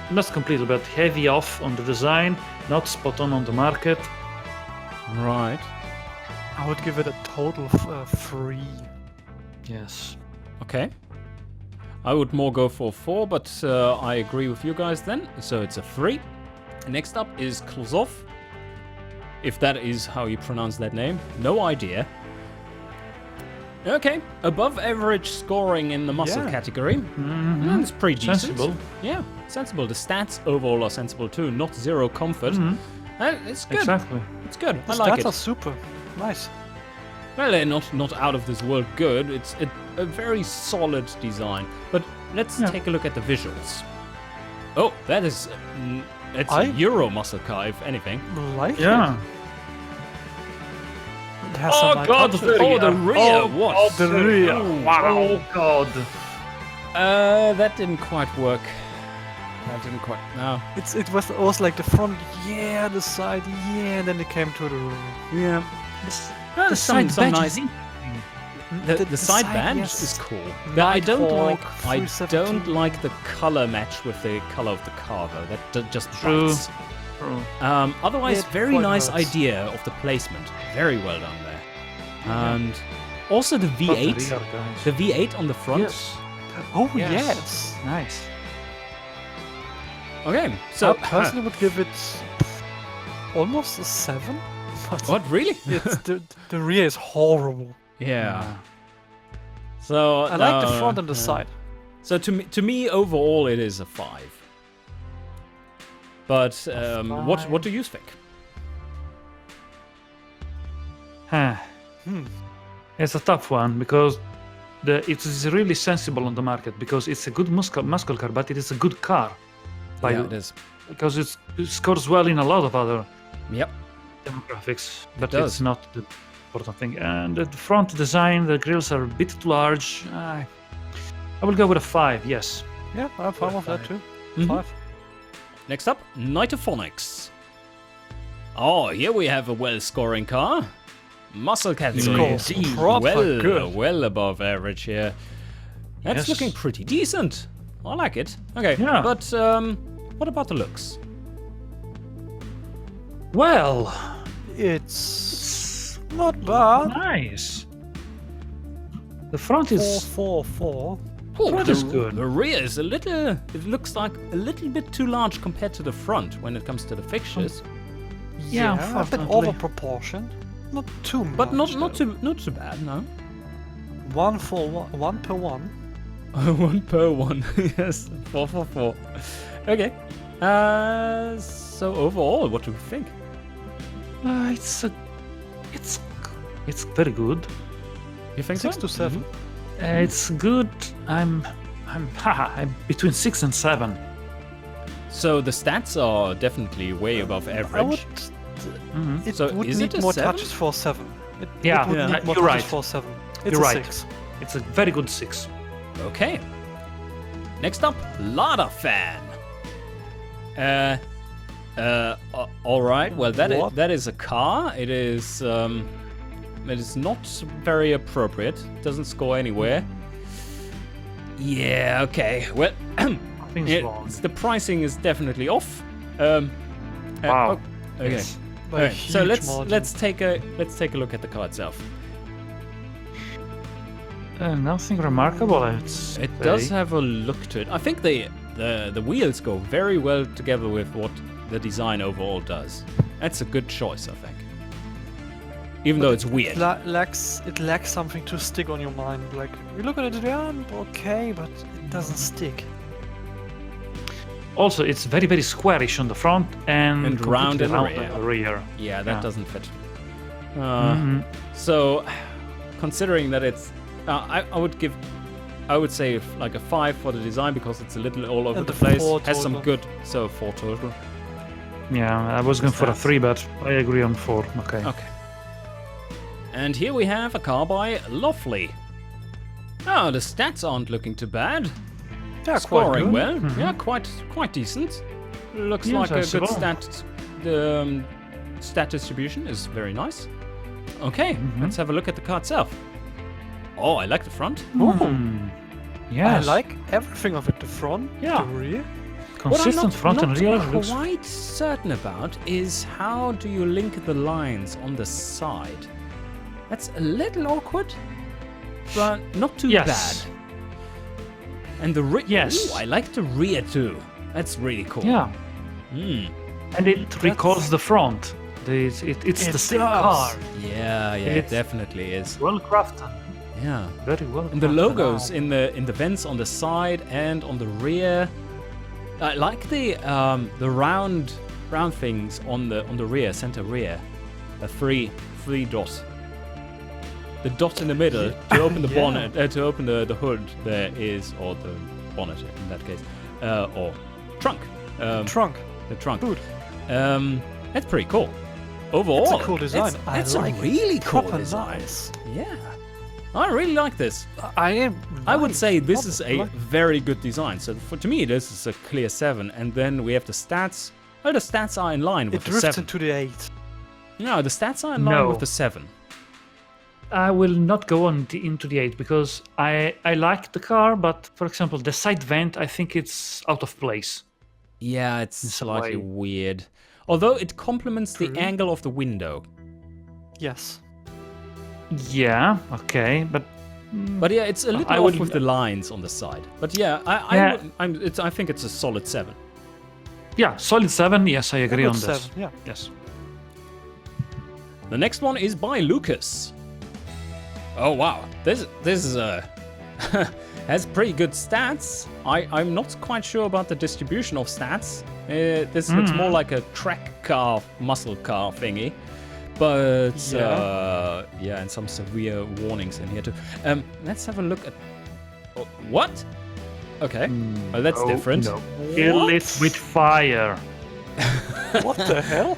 not completely, but heavy off on the design, not spot on the market. right? I would give it a total of 3. Yes. Okay. I would more go for 4, but I agree with you guys then. So it's a 3. Next up is Klozov. If that is how you pronounce that name. No idea. Okay, above average scoring in the muscle Yeah. category. Mm-hmm. That's pretty decent. Sensible. Yeah, sensible. The stats overall are sensible too, not zero comfort. Mhm. It's good. Exactly. It's good. The I like stats it. are super. Nice. Well, they're not out of this world good. It's a very solid design. But let's Yeah. take a look at the visuals. Oh, that is it's I- a Euro muscle car, if anything. Like Yeah. it. It has some nice touches. the rear. What? the rear. Oh God. That didn't quite work. That didn't quite. No. It was like the front, yeah, the side, yeah, and then it came to the rear. Yeah. The There's some side badge nice. is in- The side badge yes. is cool. But I don't Nighthawk, like. I 317. don't like the color match with the color of the car though. That just True. bites. True. Otherwise, It very quite nice hurts. idea of the placement. Very well done there. And also the Not the V8. rear, guys. The V8 on the front. Yes. Oh Yes. yes. Nice. Okay, so I personally would give it almost a 7. But what really? it's the rear is horrible. Yeah. So I like the front and the side. So to me overall it is a 5. But what do you think? Huh. Hmm. It's a tough one because it is really sensible on the market because it's a good muscle car, but it is a good car. Yeah, it is. Because it scores well in a lot of other Yep. demographics, but does. it's not the important thing. And the front design, the grills are a bit too large. I will go with a 5. Yes. Yeah, I'm fine with that too. Mhm. 5. Next up, Nitophonics. Oh, here we have a well-scoring car. Muscle category. Scores Indeed. proper good. Well above average here. That's Yes. looking pretty decent. I like it. Okay, Yeah. but what about the looks? Well, It's not bad. nice. The front is 444. Oh, Front is good. The rear is a little. It looks like a little bit too large compared to the front when it comes to the fixtures. Yeah, a bit unfortunately. over proportion. Not too much. But not though. not too bad, no. One per one. One per one. Yes, 4 for 4. Okay. So overall, what do you think? It's very good. You think 6 so? to 7. It's good. I'm between 6 and 7. So the stats are definitely way above I would. average. It So would is need it a more 7? touches for 7. Yeah, it would yeah. need more You're touches right. for 7. It's You're a right. 6. It's a very good 6. Okay. Next up, Lada Fan. All right. Well, that is a car. It is not very appropriate. Doesn't score anywhere. Yeah. Okay. Well, Things wrong. the pricing is definitely off. Wow. Okay. Yes. By a Alright, so huge let's margin. take a look at the car itself. Nothing remarkable, I'd say. It does have a look to it. I think the wheels go very well together with what the design overall does. That's a good choice, I think. Even though it's weird. It lacks something to stick on your mind. Like, you look at it, yeah, okay, but it doesn't stick. Also, it's very, very squarish on the front and round in completely the round on the rear. Yeah, that Yeah. doesn't fit. So, considering that it's, I would say like a 5 for the design because it's a little all over And the a place. 4 Has some total. good, so 4 total. Yeah, I was going for a 3, but I agree on 4. Okay. Okay. And here we have a car by Lovely. Oh, the stats aren't looking too bad. Yeah, Scoring quite good. well. Yeah, quite decent. Looks Yes, like I a good suppose. stat distribution is very nice. Okay, let's have a look at the car itself. Oh, I like the front. Hmm. Yes. I like everything of it. The front, Yeah. the rear. Consistent front and rear. What I'm Looks... not quite certain about is how do you link the lines on the side? That's a little awkward, but not too Yes. bad. And the rear, Yes. I like the rear too. That's really cool. Yeah. Hmm. And it recalls the front. It's the same does. car. Yeah, it It's- definitely is. Well crafted. Yeah. Very well. And the crafted. logos in the vents on the side and on the rear. I like the round things on the rear, center rear. A three dot. The dot in the middle to open the Yeah. bonnet, to open the hood. There is, or the bonnet in that case, or trunk. Trunk. The trunk. Good. That's pretty cool. Overall, It's a cool design. That's I like a it. really cool Proper design. nice. Yeah, I really like this. I would say this is a very good design. So to me, this is a clear 7. And then we have the stats. Well, the stats are in line It with the drifts 7. into the 8. No, the stats are in line No. with the 7. I will not go into the 8 because I like the car, but for example, the side vent, I think it's out of place. Yeah, it's some slightly way. weird. Although it complements the True. angle of the window. Yes. Yeah, okay, but But yeah, it's a little I off would- with the lines on the side. But yeah, Yeah. I think it's a solid 7. yeah, solid 7. Yes, I agree Good on this. 7, yeah. Yes. The next one is by Lucas. Oh wow, this is has pretty good stats. I'm not quite sure about the distribution of stats. This looks more like a track car, muscle car thingy. But yeah, and some severe warnings in here too. Let's have a look at what? Okay, well that's Oh, different. No. Kill it with fire. What the hell?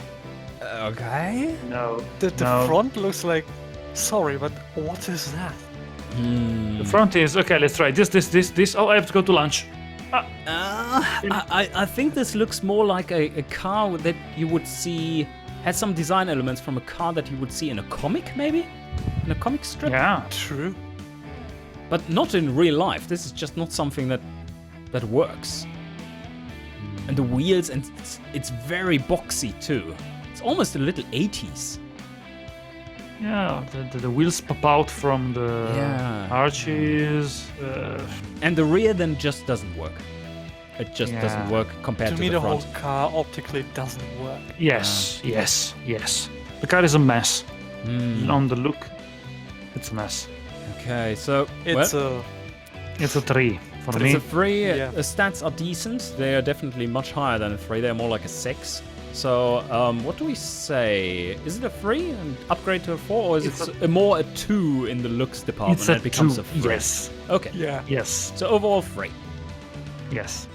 Okay. No. The no. front looks like... Sorry, but what is that? The front is okay. Let's try this. Oh, I have to go to lunch. I think this looks more like a car that you would see has some design elements from a car that you would see in a comic, maybe? In a comic strip? Yeah. True. But not in real life. This is just not something that works. And the wheels, and it's very boxy too. It's almost a little 80s. Yeah, the wheels pop out from the Yeah. arches. And the rear then just doesn't work. It just doesn't Yeah. work compared To to me, the the front. whole car optically doesn't work. Yes, yes. The car is a mess. On the look, it's a mess. Okay, so It's well, It's a 3 for it's me. a 3. Yeah. The stats are decent. They are definitely much higher than a 3. They're more like a 6. So what do we say? Is it a 3 and upgrade to a 4, or is It's it more a 2 in the looks department? It's a and it becomes 2. a 3. Yes, Okay. yeah. yes, So overall 3. yes.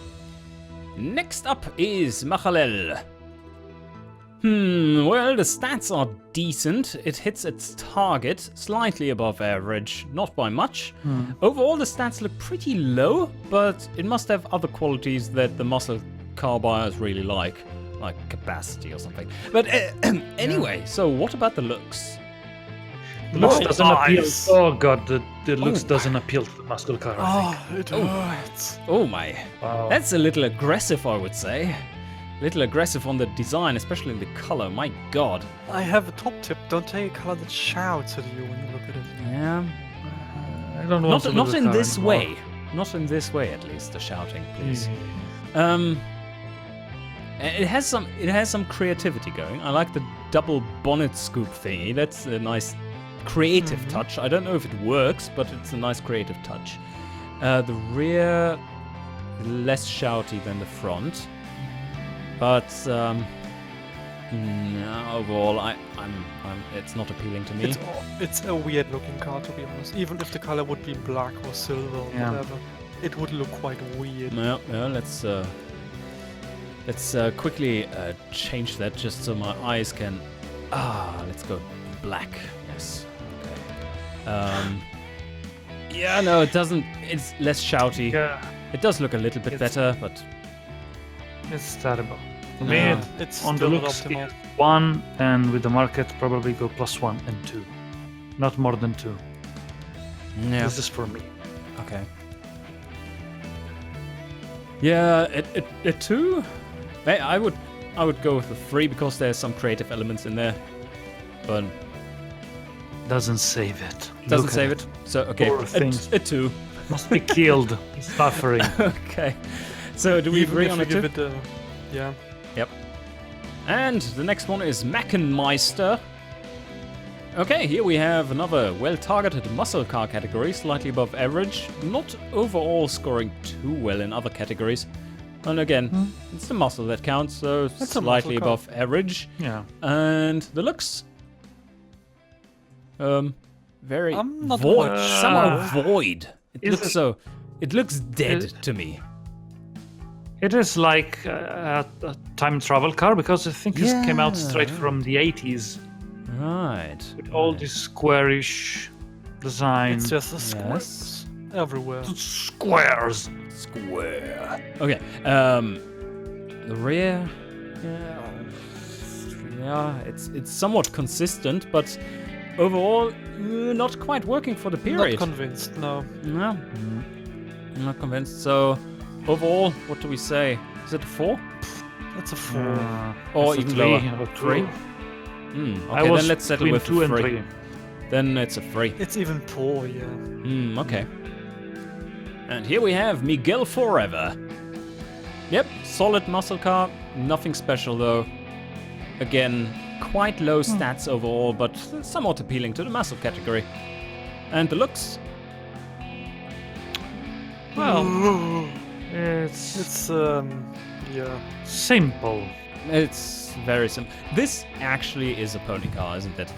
Next up is Machalel. Well, the stats are decent. It hits its target slightly above average, not by much. Overall, the stats look pretty low, but it must have other qualities that the muscle car buyers really like capacity or something. But anyway, so what about the looks? The looks My doesn't appeal. eyes. Oh god, the looks Oh. doesn't appeal to the muscle car. I think. It hurts. Oh my, Wow. that's a little aggressive, I would say. Little aggressive on the design, especially in the color. My god. I have a top tip. Don't take a color that shouts at you when you look at it. Yeah. I don't want to look Not at in car this anymore. way. Not in this way, at least. The shouting, please. Mm. It has some creativity going. I like the double bonnet scoop thingy. That's a nice creative touch. I don't know if it works, but it's a nice creative touch. The rear less shouty than the front, but overall, it's not appealing to me. It's a weird looking car, to be honest. Even if the color would be black or silver or Yeah. whatever, it would look quite weird. Yeah, let's quickly change that just so my eyes can. Let's go black. Yes. Okay. Yeah, no, it doesn't. It's less shouty. Yeah, It does look a little bit It's- better, but it's terrible. For me, Yeah. It's on the still not looks, optimal. it's 1, and with the market, probably go +1 and 2. Not more than 2. yeah. This is for me. Okay. Yeah, a 2. I would go with a 3 because there's some creative elements in there, but Doesn't save it. doesn't Look at save it. So okay, Poor things. a 2. Must be killed. Suffering. Okay. So do we Even agree if on you a 2? give it a, yeah. Yep. And the next one is Machenmeister. Okay, here we have another well-targeted muscle car category, slightly above average, not overall scoring too well in other categories. And again, it's the muscle that counts, so a slightly muscle car. above average. Yeah. And the looks, very I'm not void, quite somehow sure. void. Is It looks dead Is- to me. It is like a time travel car because I think it came out straight Yeah. from the 80s Right. with all this squarish design. It's just a Yes. squares everywhere. squares. Square. Okay. The rear. Yeah. It's somewhat consistent, but overall, not quite working for the Not period. convinced, no. No. I'm not convinced. So, overall, what do we say? Is it a 4? It's a 4. Or It's a even 3, lower? or 3? 2. Okay, then let's settle between with 2 a and 3. 3. Then it's a 3. It's even poor, yeah. Okay. And here we have Miguel Forever. Yep, solid muscle car. Nothing special though. Again, quite low stats overall, but somewhat appealing to the muscle category. And the looks. Well, it's It's, yeah. simple. It's very simple. This actually is a pony car, isn't it?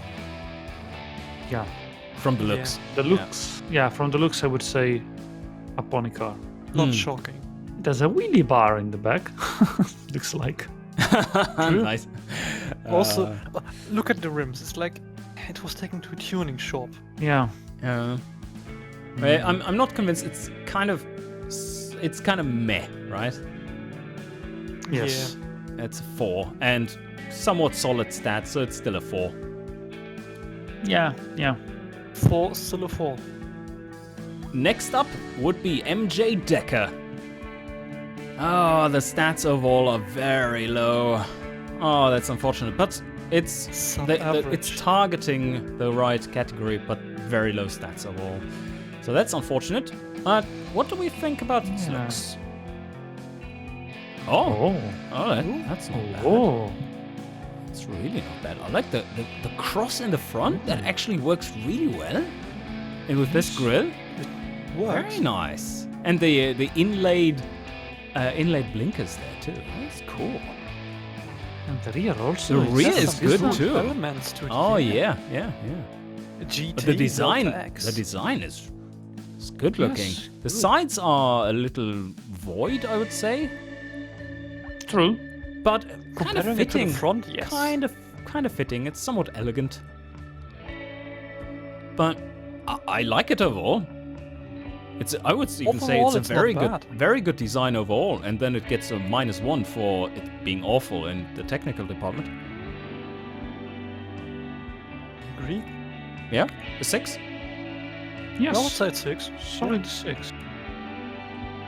Yeah. From the looks. The looks, yeah, from the looks, I would say a pony car. Not shocking. There's a wheelie bar in the back. Looks like. Nice. Also, look at the rims. It's like it was taken to a tuning shop. Yeah. I'm not convinced. It's kind of meh, right? Yes. It's a 4 and somewhat solid stats, so it's still a 4. Yeah. Yeah. 4, still a 4. Next up would be MJ Decker. Oh, the stats overall are very low. Oh, that's unfortunate, but It's Some average. it's targeting the right category, but very low stats overall. So that's unfortunate. But what do we think about its Yeah. looks? Oh, that's not bad. Oh. It's really not bad. I like the cross in the front. That actually works really well. And with this grill, Works. very nice. And the inlaid blinkers there too. That's cool. And the rear also. The rear There's is some good different too. Elements to it. Oh yeah. GT, But the design X. is good looking. Yes, The good. sides are a little void, I would say, True. but kind of Comparing it to fitting. the front, yes. Kind of fitting. It's somewhat elegant, but I like it overall. I would even say Overall, it's a it's not very good design overall, and then it gets a -1 for it being awful in the technical department. Agree? Yeah, a 6. Yes. I would say it's 6. Solid 6.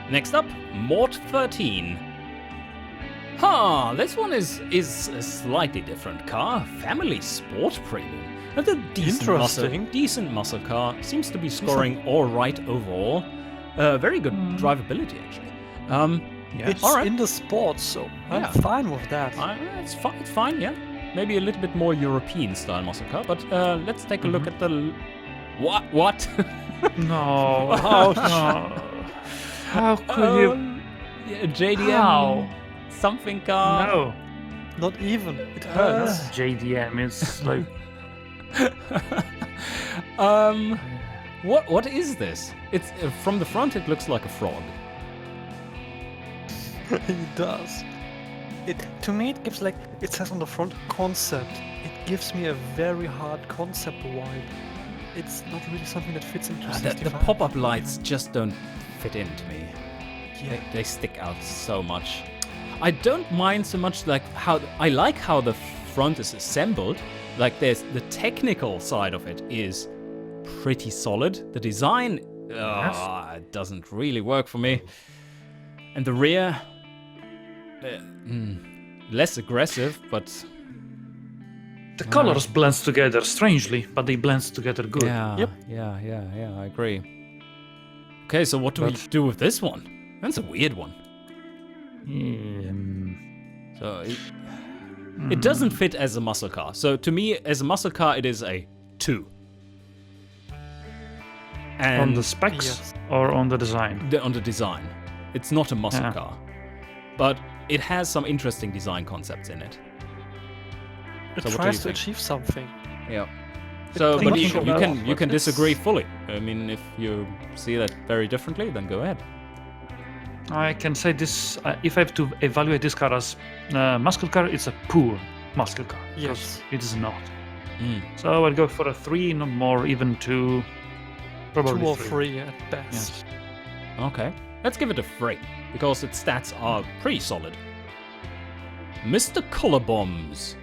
Next up, Mort 13. Huh, this one is a slightly different car. Family Sport Premium. That's a Interesting. decent muscle car. Seems to be scoring all right overall. Very good drivability, actually. Yeah, It's all right. in the sports, so I'm Yeah. fine with that. It's fine, yeah. Maybe a little bit more European style muscle car, but let's take a look at the... What? No. Ouch. No. How could you? Yeah, JDM How? something car. No. Not even. It hurts. JDM is like. What is this? It's from the front. It looks like a frog. It does. To me, it gives it says on the front concept. It gives me a very hard concept vibe. It's not really something that fits into The 65. pop-up lights just don't fit into me. Yeah. They stick out so much. I don't mind so much I like how the front is assembled. Like there's the technical side of it is pretty solid. The design it doesn't really work for me. And the rear less aggressive, but The colors blends together strangely, but they blends together good. Yep. Yeah, I agree. Okay, so what do we do with this one? That's a weird one. So it doesn't fit as a muscle car. So to me, as a muscle car, it is a 2. And On the specs Yes. or on the design? on the design, it's not a muscle Yeah. car, but it has some interesting design concepts in it. It So what do tries you to think? achieve something. Yeah. So, but thinking you about can what is- disagree fully. I mean, if you see that very differently, then go ahead. I can say this: if I have to evaluate this car as muscle car, it's a poor muscle car. because Yes. it is not. Mm. So I'll go for a 3, not more, even 2. Probably 2 or 3. 3 at best. Yes. Okay, let's give it a 3 because its stats are pretty solid. Mr. Color Bombs.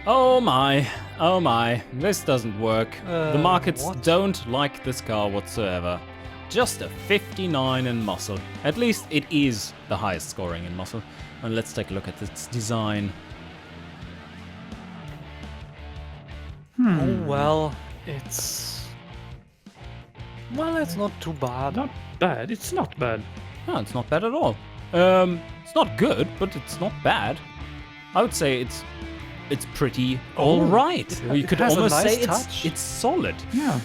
Oh my, this doesn't work. The markets what? don't like this car whatsoever. Just a 59 in muscle. At least it is the highest scoring in muscle. And let's take a look at its design. Oh well, it's not too bad. Not bad. It's not bad. No, it's not bad at all. It's not good, but it's not bad. I would say it's pretty all right. You could has a almost nice say touch. it's solid. Yeah.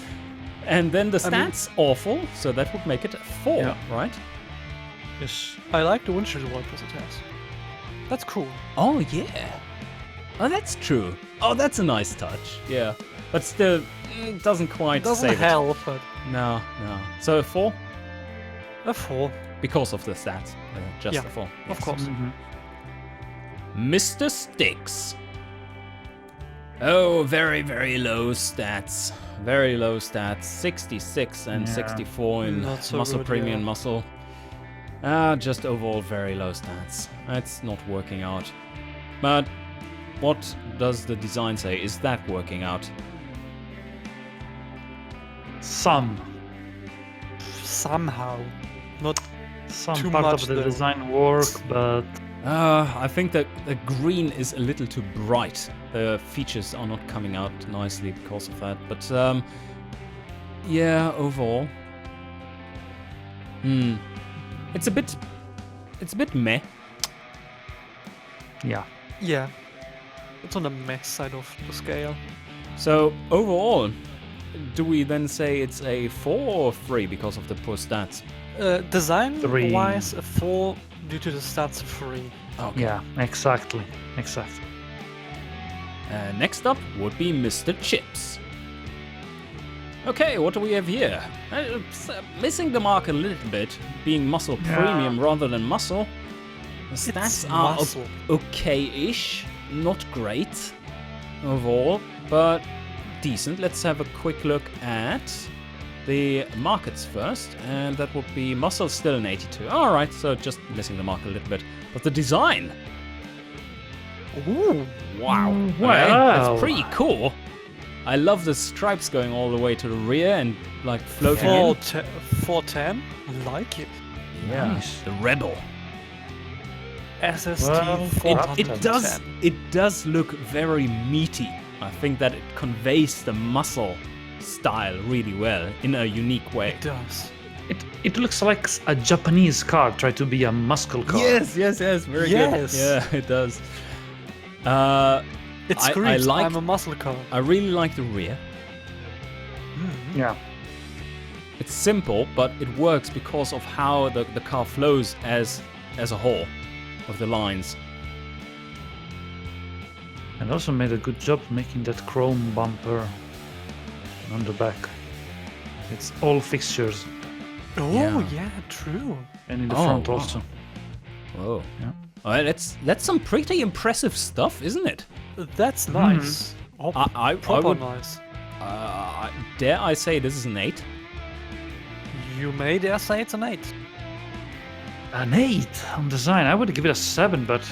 And then the I mean- stats awful, so that would make it a 4, Yeah. right? Yes. I like the windshield wipers it has. That's cool. Oh yeah. Oh, that's true. Oh, that's a nice touch. Yeah, but still, it doesn't quite Doesn't save help, but it. No. So a 4 a 4. because of the stats. Just Yeah, a 4. Of course. Mr. Sticks. Oh, very, very low stats. Very low stats. 66 and Yeah. 64 in Not so muscle good, premium yeah. muscle. Just overall very low stats. It's not working out. But what does the design say? Is that working out? Some Somehow. Not some Too part much of the though. design work, but I think that the green is a little too bright. The features are not coming out nicely because of that. But yeah, overall, it's a bit meh. Yeah. Yeah. It's on the mess side of the scale. So overall, do we then say it's a 4 or 3 because of the poor stats? Design-wise, a 4 due to the stats 3. Okay. Yeah, exactly. Next up would be Mr. Chips. Okay, what do we have here? Missing the mark a little bit, being muscle premium rather than muscle. The stats are muscle. okay-ish, not great overall, but decent. Let's have a quick look at the markets first, and that would be muscle still an 82. Alright, so just missing the mark a little bit. But the design. Ooh. Wow. Okay, that's pretty cool. I love the stripes going all the way to the rear and like floating in. 410. I like it. Yeah. Nice. The Rebel. SST Well, 410. It does look very meaty. I think that it conveys the muscle style really well in a unique way. It does. It looks like a Japanese car try to be a muscle car. Yes, very Yes. good. Yeah, it does. It I screams, like- I'm a muscle car. I really like the rear. Yeah. It's simple, but it works because of how the car flows as a whole of the lines. And also made a good job making that chrome bumper on the back. It's all fixtures Oh, Yeah. yeah, true. and in the Oh, front wow. also. Whoa. Yeah. All right, that's some pretty impressive stuff, isn't it? That's nice. Oh, I proper would, nice. dare I say this is an 8? You may dare say it's an 8. An 8 on design. I would give it a 7, but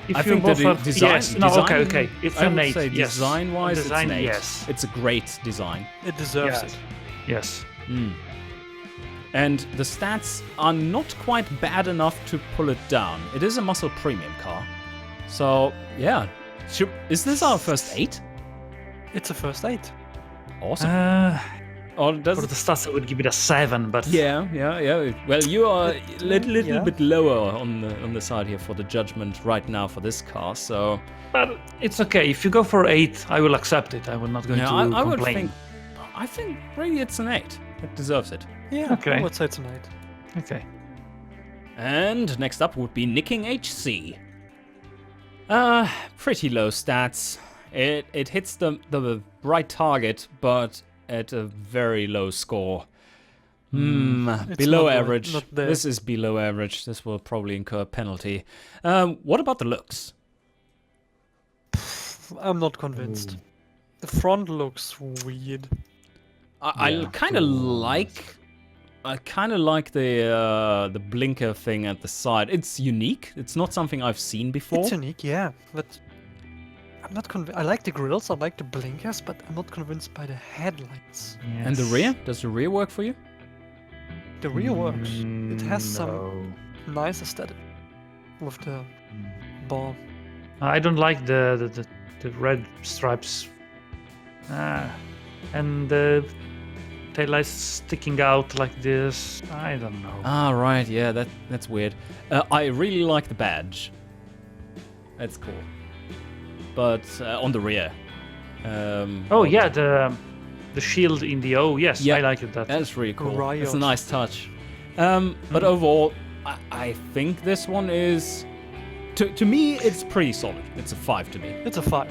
if I you think that both the design. yes, no, design- okay. It's I an would 8. say yes. design-wise, On design, it's an 8. yes. It's a great design. It deserves Yes. it. Yes. And the stats are not quite bad enough to pull it down. It is a muscle premium car. So, yeah. Is this our first 8? It's a first 8. Awesome. Or does For it? the stats, I would give it a 7, but Yeah. Well, you are a little yeah. bit lower on the side here for the judgment right now for this car. So, but it's okay. If you go for 8, I will accept it. I will not going yeah, to I would complain. think. I think really it's an 8. It deserves it. Yeah, Okay. I would say it's an 8. Okay. And next up would be Nicking HC. Pretty low stats. It hits the right target, but at a very low score. It's Below not average. not there. This is below average. This will probably incur a penalty. What about the looks? I'm not convinced. The front looks weird. I Yeah. kind of like. I kind of like the blinker thing at the side. It's unique. It's not something I've seen before. It's unique, yeah, but I'm not convinced. I like the grills, I like the blinkers, but I'm not convinced by the headlights. And the rear? Does the rear work for you? The rear works. It has some No. nice aesthetic with the bar. I don't like the red stripes. And the taillights sticking out like this. I don't know. Ah, right. Yeah, that's weird. I really like the badge. That's cool. But on the rear. Oh yeah, the shield in the O. Yes, Yeah. I like it. That. That's really cool. Riot. It's a nice touch. But overall, I think this one is. To me, it's pretty solid. It's a 5 to me. It's a 5.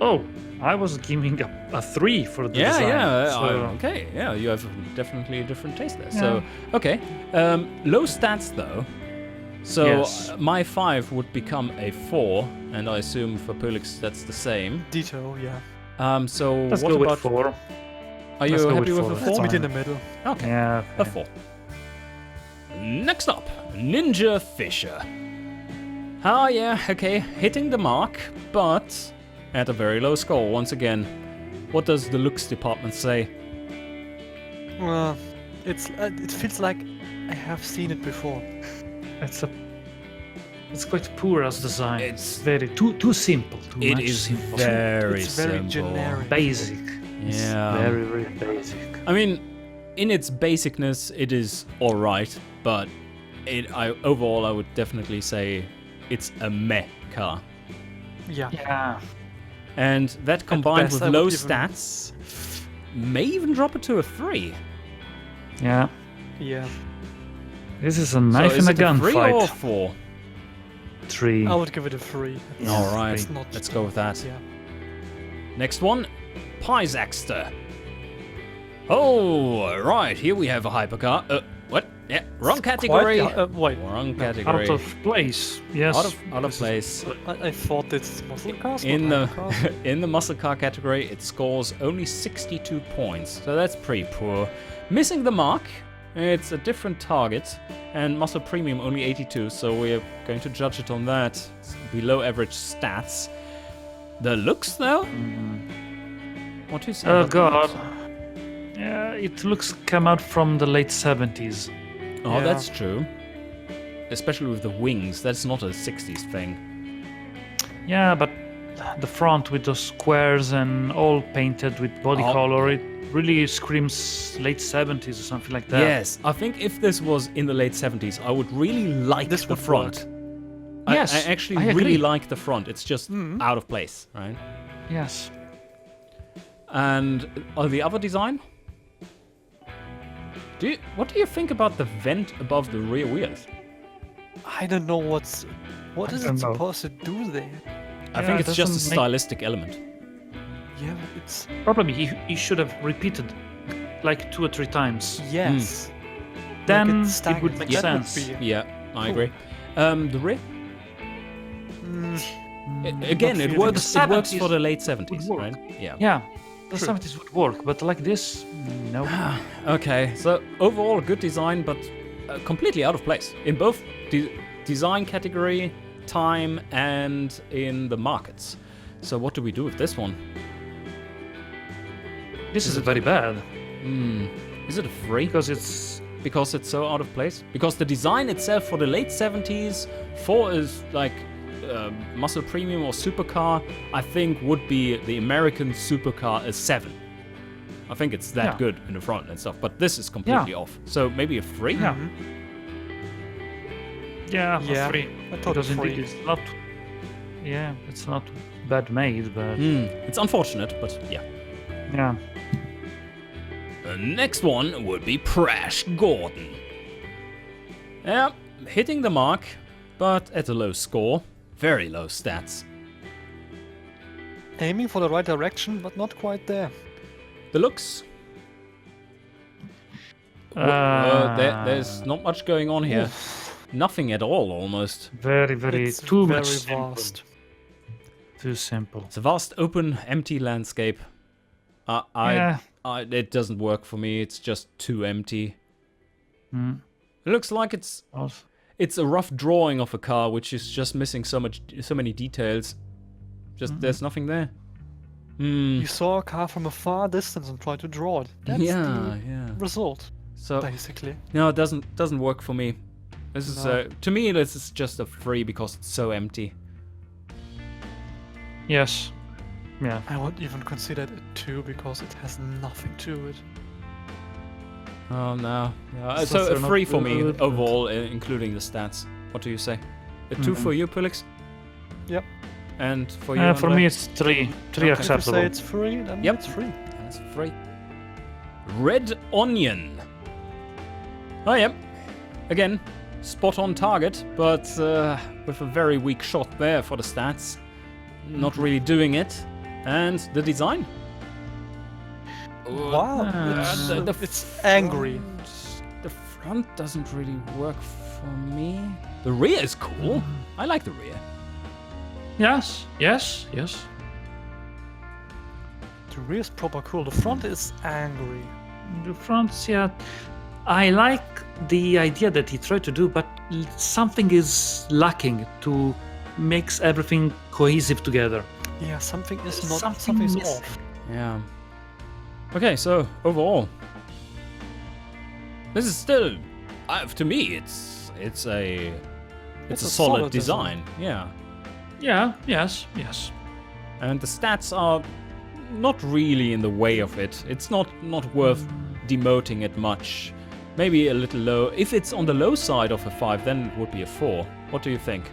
Oh, I was giving a 3 for the design. so- Okay, yeah, you have definitely a different taste there. So, okay. Low stats though. So Yes. my 5 would become a 4, and I assume for Pulix that's the same. Ditto, yeah. So Let's what go about? with 4. Are you let's go happy with with a 4? four. Let's Fine. meet in the middle. Okay, Yeah. a 4. Next up, Ninja Fisher. Ah, yeah, okay, hitting the mark, but at a very low score once again. What does the looks department say? It feels like I have seen it before. It's a It's quite poor as design. It's- very too simple. Too It much is simple. very It's very simple. generic. Basic. It's Yeah. very basic. I mean, in its basicness, it is all right, but overall, I would definitely say it's a meh car. Yeah. Yeah. And that combined best, with I would low even- stats may even drop it to a 3. Yeah. Yeah. This is a knife so is and a it gun 3 or fight. 4? 3. I would give it a 3. It's- All right, it's not- let's go with that. Yeah. Next one, Piesaxter. Oh, right, here we have a hypercar. What? Yeah, wrong category. Wait. Wrong Out category. of place. Yes. Out of This is- place. I thought it's muscle cars. In not the hypercars. in the muscle car category, it scores only 62 points, so that's pretty poor. Missing the mark. It's a different target, and muscle premium only 82, so we're going to judge it on that. It's below average stats. The looks though. What do you say? Oh about god. the looks? Yeah, it looks come out from the late 70s. Oh, Yeah. that's true. Especially with the wings, that's not a 60s thing. Yeah, but the front with those squares and all painted with body Oh. color, it really screams late 70s or something like that. Yes, I think if this was in the late 70s, I would really like This the would front. Yes, I actually I really agree. like the front. It's just out of place, right? Yes. And the other design? What do you think about the vent above the rear wheels? I don't know what I is don't it know. supposed to do there. I Yeah, think it it's just a doesn't make- stylistic element. Yeah, but it's Probably he should have repeated like 2 or 3 times. yes. Then it's it would stagnant. make That would sense. be- Yeah, I Cool. agree. The rear? Again, not it really. works. The It works 70s for the late 70s, would work. right? Yeah. Yeah, the True. 70s would work, but like this, no. Okay, so overall, good design, but completely out of place in both design category, time, and in the markets. So what do we do with this one? This is very bad Is it a 3? because it's Because it's so out of place? Because the design itself for the late 70s, for is like muscle premium or supercar, I think would be the American supercar a 7. I think it's that Yeah. good in the front and stuff, but this is completely off. So maybe a 3? Yeah. Yeah, a 3. I thought Because a indeed 3. it's not. Yeah, it's not bad made, but It's unfortunate, but yeah. yeah. The next one would be Prash Gordon. Yeah, hitting the mark, but at a low score. Very low stats. Aiming for the right direction, but not quite there. The looks. There's not much going on here. Nothing at all, almost. very It's too very much simple. vast. Too simple. It's a vast, open, empty landscape. Yeah. It doesn't work for me. It's just too empty. Mm. It looks like Also- it's a rough drawing of a car, which is just missing so many details. Just there's nothing there. You saw a car from a far distance and tried to draw it. That's yeah. the result, So basically. no, it doesn't work for me. This is No. to me this is just a 3 because it's so empty. Yes. Yeah. I would even consider it a 2 because it has nothing to it. Oh no. Yeah, So so a they're not 3 for me good, but- overall, including the stats. What do you say? A 2 for you, Pulix? Yep. And for you? For Andre? me, it's 3. 3 If you acceptable. say it's 3, then Yep. it's 3. That's 3. Red Onion. Oh, yep. Again, spot on target, but with a very weak shot there for the stats. Not really doing it. And the design? Wow, the it's angry. The front doesn't really work for me. The rear is cool. I like the rear. Yes. The rear is proper cool. The front is angry. The fronts, yeah. I like the idea that he tried to do, but something is lacking to makes everything cohesive together. Yeah, something is not. Something Something's missing. off. Yeah. Okay, so overall, this is still, to me, it's a It's It's a a solid solid design. design. Yeah. Yeah, yes. And the stats are not really in the way of it. It's not worth demoting it much. Maybe a little low. If it's on the low side of a 5, then it would be a 4. What do you think?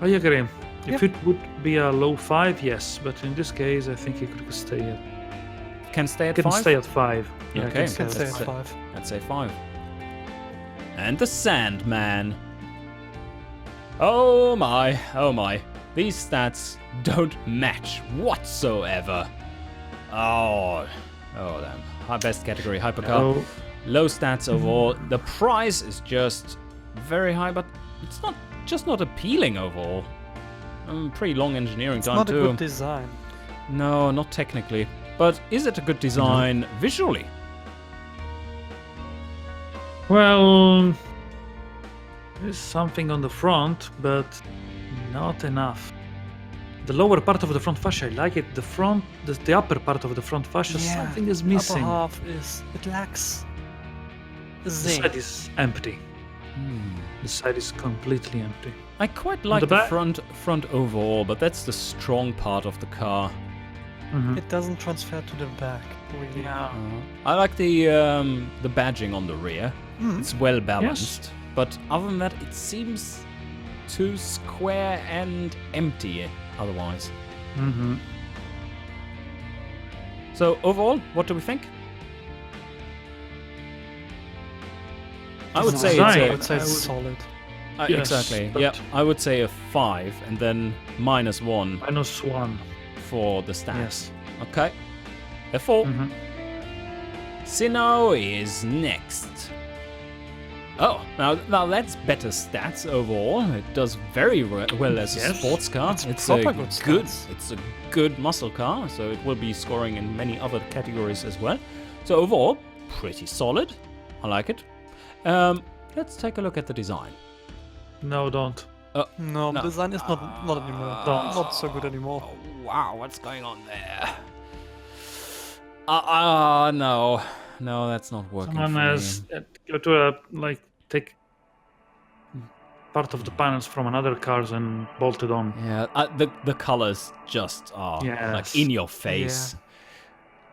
I agree. If Yeah. it would be a low 5, yes, but in this case, I think it could stay at. Can stay at Can 5? stay at 5. Yeah, Okay. You can say Let's at 5. Let's say 5. And the Sandman. Oh my, oh my. These stats don't match whatsoever. Oh damn. High best category, hypercar. Oh, Low stats overall. The price is just very high, but it's not appealing overall. Pretty long engineering It's time not a too. good design. No, not technically. But is it a good design visually? well, there's something on the front, but not enough. The lower part of the front fascia, I like it. The upper part of the front fascia, something is missing. Upper half it lacks The zing. side is empty. The side is completely empty. I quite like the the back? front overall, but that's the strong part of the car. Mhm. It doesn't transfer to the back, really. Yeah. I like the badging on the rear. Mm. It's well balanced, but other than that, it seems too square and empty otherwise. Mhm. So overall, what do we think? I would say Design. I it's would say it's I would- solid. Yes, exactly. but- Yeah, I would say a 5 and then -1 -1. for the stats. Yes. Okay. A 4. Mhm. Sinnoh is next. Oh, now that's better stats overall. It does very well as a Yes. sports car. It's proper a good stats. It's a good muscle car, so it will be scoring in many other categories as well. So overall, pretty solid. I like it. Let's take a look at the design. No, don't. No, No. design is not anymore. Don't. Not so good anymore. Oh, wow, what's going on there? No, that's not working. Someone for has me. go to take part of the panels from another cars and bolt it on. Yeah, the colors just are like Yes. in your face.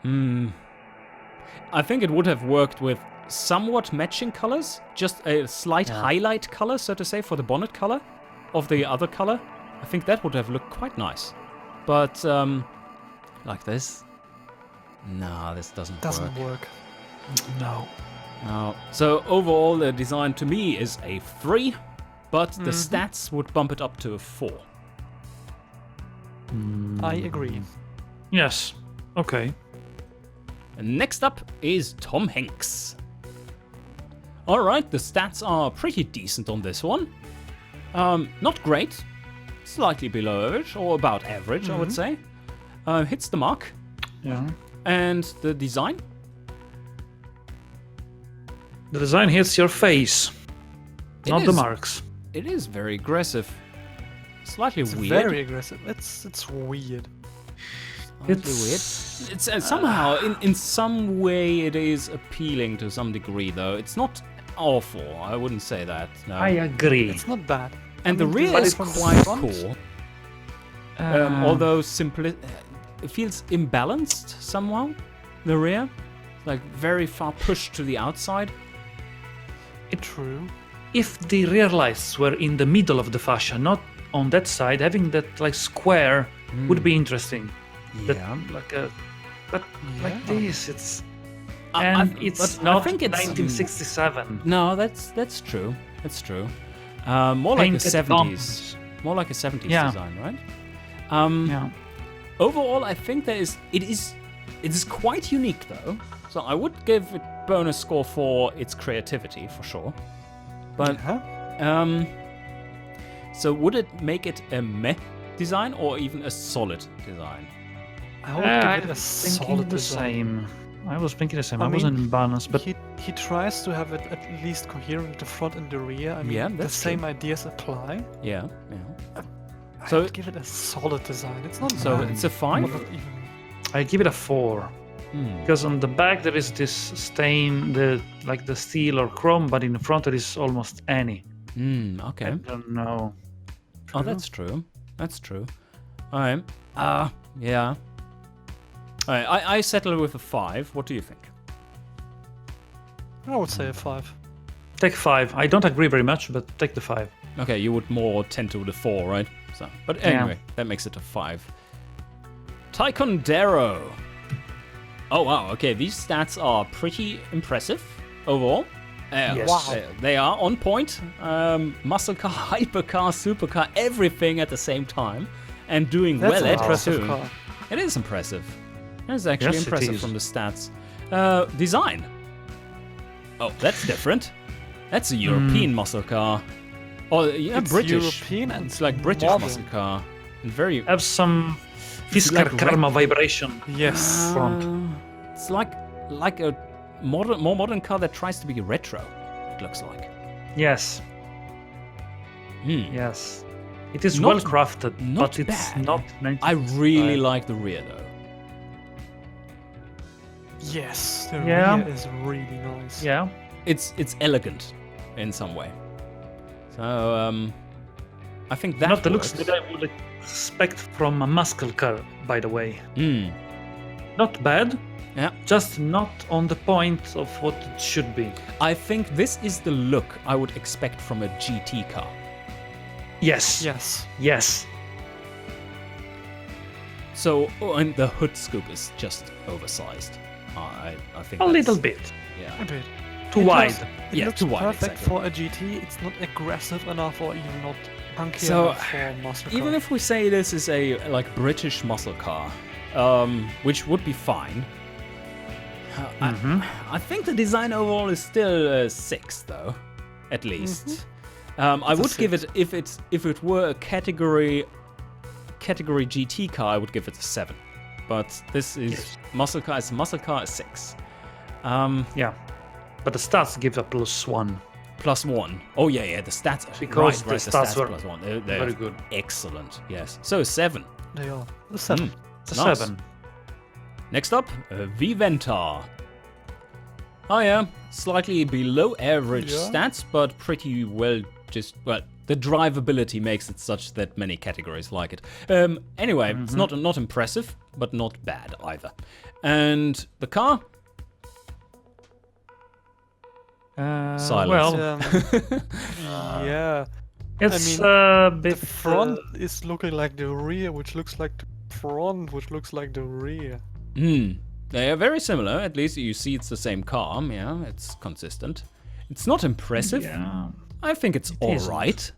I think it would have worked with somewhat matching colors, just a slight highlight color, so to say, for the bonnet color of the other color. I think that would have looked quite nice. But like this, no, this doesn't work. No. No. So overall, the design to me is a 3, but the stats would bump it up to a 4. I agree. Yes. Okay. And next up is Tom Hanks. Alright, the stats are pretty decent on this one. Not great. Slightly below average, or about average, I would say. Hits the mark. Yeah. And the design? The design hits your face, It not the is- marks. It is very aggressive. Slightly It's weird. very aggressive. It's weird. Slightly weird. It's somehow, in some way, it is appealing to some degree, though. It's not awful. I wouldn't say that. No. I agree. It's not bad. And the mean, rear design is from the quite front? cool. Although it feels imbalanced somehow. The rear, like very far pushed to the outside. True. If the rear lights were in the middle of the fascia, not on that side, having that like square would be interesting. That, but like this, it's and it's but not I think it's 1967. No, that's true. That's true. More like a Painted 70s. buttons. More like a 70s Yeah. design, right? Yeah. Overall, I think it is quite unique though. So I would give it bonus score for its creativity for sure. But so would it make it a meh design or even a solid design? I would I give it a was thinking solid the design. same. I was thinking the same. I I, mean, wasn't in balance, but he tries to have it at least coherent at the front and the rear. I mean, Yeah, the that's same true. ideas apply. Yeah. I So- would give it a solid design. It's not So bad. it's a 5? Not even. I give it a 4 because on the back there is this stain, the steel or chrome, but in the front it is almost any. Okay. I don't know. Oh, that's true. That's true. All right. Yeah. All right. I settle with a 5. What do you think? I would say a 5. Take 5. I don't agree very much, but take the 5. Okay, you would more tend to the 4, right? So, but anyway, that makes it a 5. Taekwondo. Oh wow. Okay, these stats are pretty impressive overall. Yes. Wow. They are on point. Muscle car, hypercar, supercar, everything at the same time, and doing That's well an at it impressive too. car. It is impressive. It is actually Yes, it impressive is. from the stats. Design. Oh, that's different. That's a European muscle car. Oh, yeah, It's British. European and It's like British modern. muscle car. And very. Have some Fisker like Karma vibration. Yes. front. It's like a more modern car that tries to be retro. It looks like. Yes. Hmm. Yes. It is Not- well crafted, not but it's bad. not. I really 1955. like the rear though. Yes. The Yeah. rear is really nice. Yeah. It's elegant in some way. So I think that Not the looks works. that I would expect from a muscle car, by the way. Hmm. Not bad, Yeah. just not on the point of what it should be. I think this is the look I would expect from a GT car. Yes. Yes. Yes. So, and the hood scoop is just oversized. I think A that's- little bit. Yeah. A bit. Too It wide. does- It Yeah, looks too wide, perfect exactly. for a GT. It's not aggressive enough or even not punky So, enough for a muscle Even car. if we say this is a like British muscle car, which would be fine. I think the design overall is still a 6 though, at least. I It's a would give it 6. if it were a category GT car, I would give it a 7. But this is Yes. muscle car. It's a muscle car, a 6. Yeah. But the stats give a +1. +1. Oh yeah, the stats. Because right, the the stats were +1. They're very good. excellent. Yes. So 7. They are. A 7. It's a Nice. 7. Next up, Viventar. Oh yeah, slightly below average Yeah. stats, but pretty well the drivability makes it such that many categories like it. Anyway, it's not impressive, but not bad either. And the car? Silence. Well, Yeah. it's mean, a bit The front is looking like the rear, which looks like the front, which looks like the rear. They are very similar. At least you see it's the same car. Yeah, it's consistent. It's not impressive. Yeah. I think it's isn't. alright.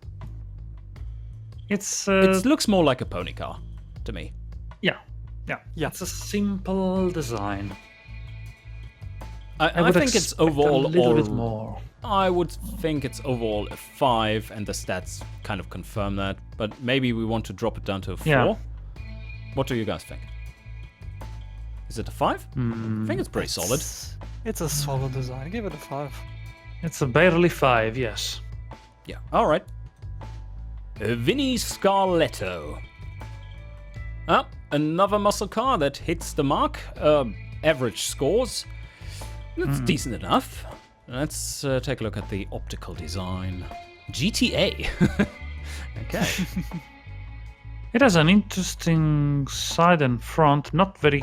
It's It looks more like a pony car to me. yeah. Yeah. It's a simple design. I would think it's expect overall a little bit all- more. I would think it's overall a 5, and the stats kind of confirm that. But maybe we want to drop it down to a 4. Yeah. What do you guys think? Is it a 5? I think it's pretty solid. It's a solid design. Give it a 5. It's a barely 5, yes. Yeah. All right. Vinny Scarletto. Another muscle car that hits the mark. Average scores. That's decent enough. Let's take a look at the optical design. GTA. Okay. It has an interesting side and front, not very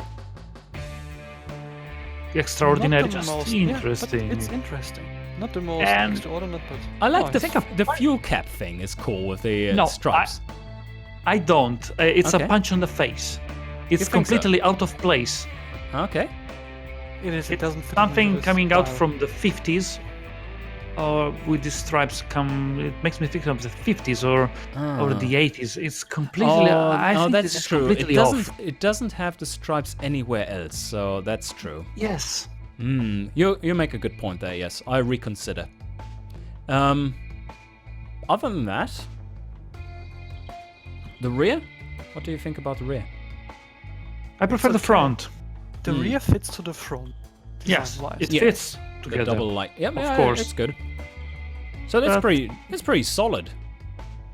extraordinary, Not the just most- yeah, but interesting. it's interesting. Not the most And- extraordinary, but I like nice. the fuel cap thing is cool with the No, stripes. I don't. It's Okay. a punch on the face. It's think so? completely out of place. Okay. It is. It It's doesn't fit something into the coming out style. from the 50s, or with the stripes come. It makes me think of the 50s or the 80s. It's completely. I think that's this is true. It completely doesn't. off. It doesn't have the stripes anywhere else, so that's true. Yes. You make a good point there. Yes, I reconsider. Other than that, the rear. What do you think about the rear? I prefer the okay. front. The rear fits to the front. Yes, design-wise. it Yeah. fits The together. double light. Yeah, Of course. it's good. So that's But- pretty solid.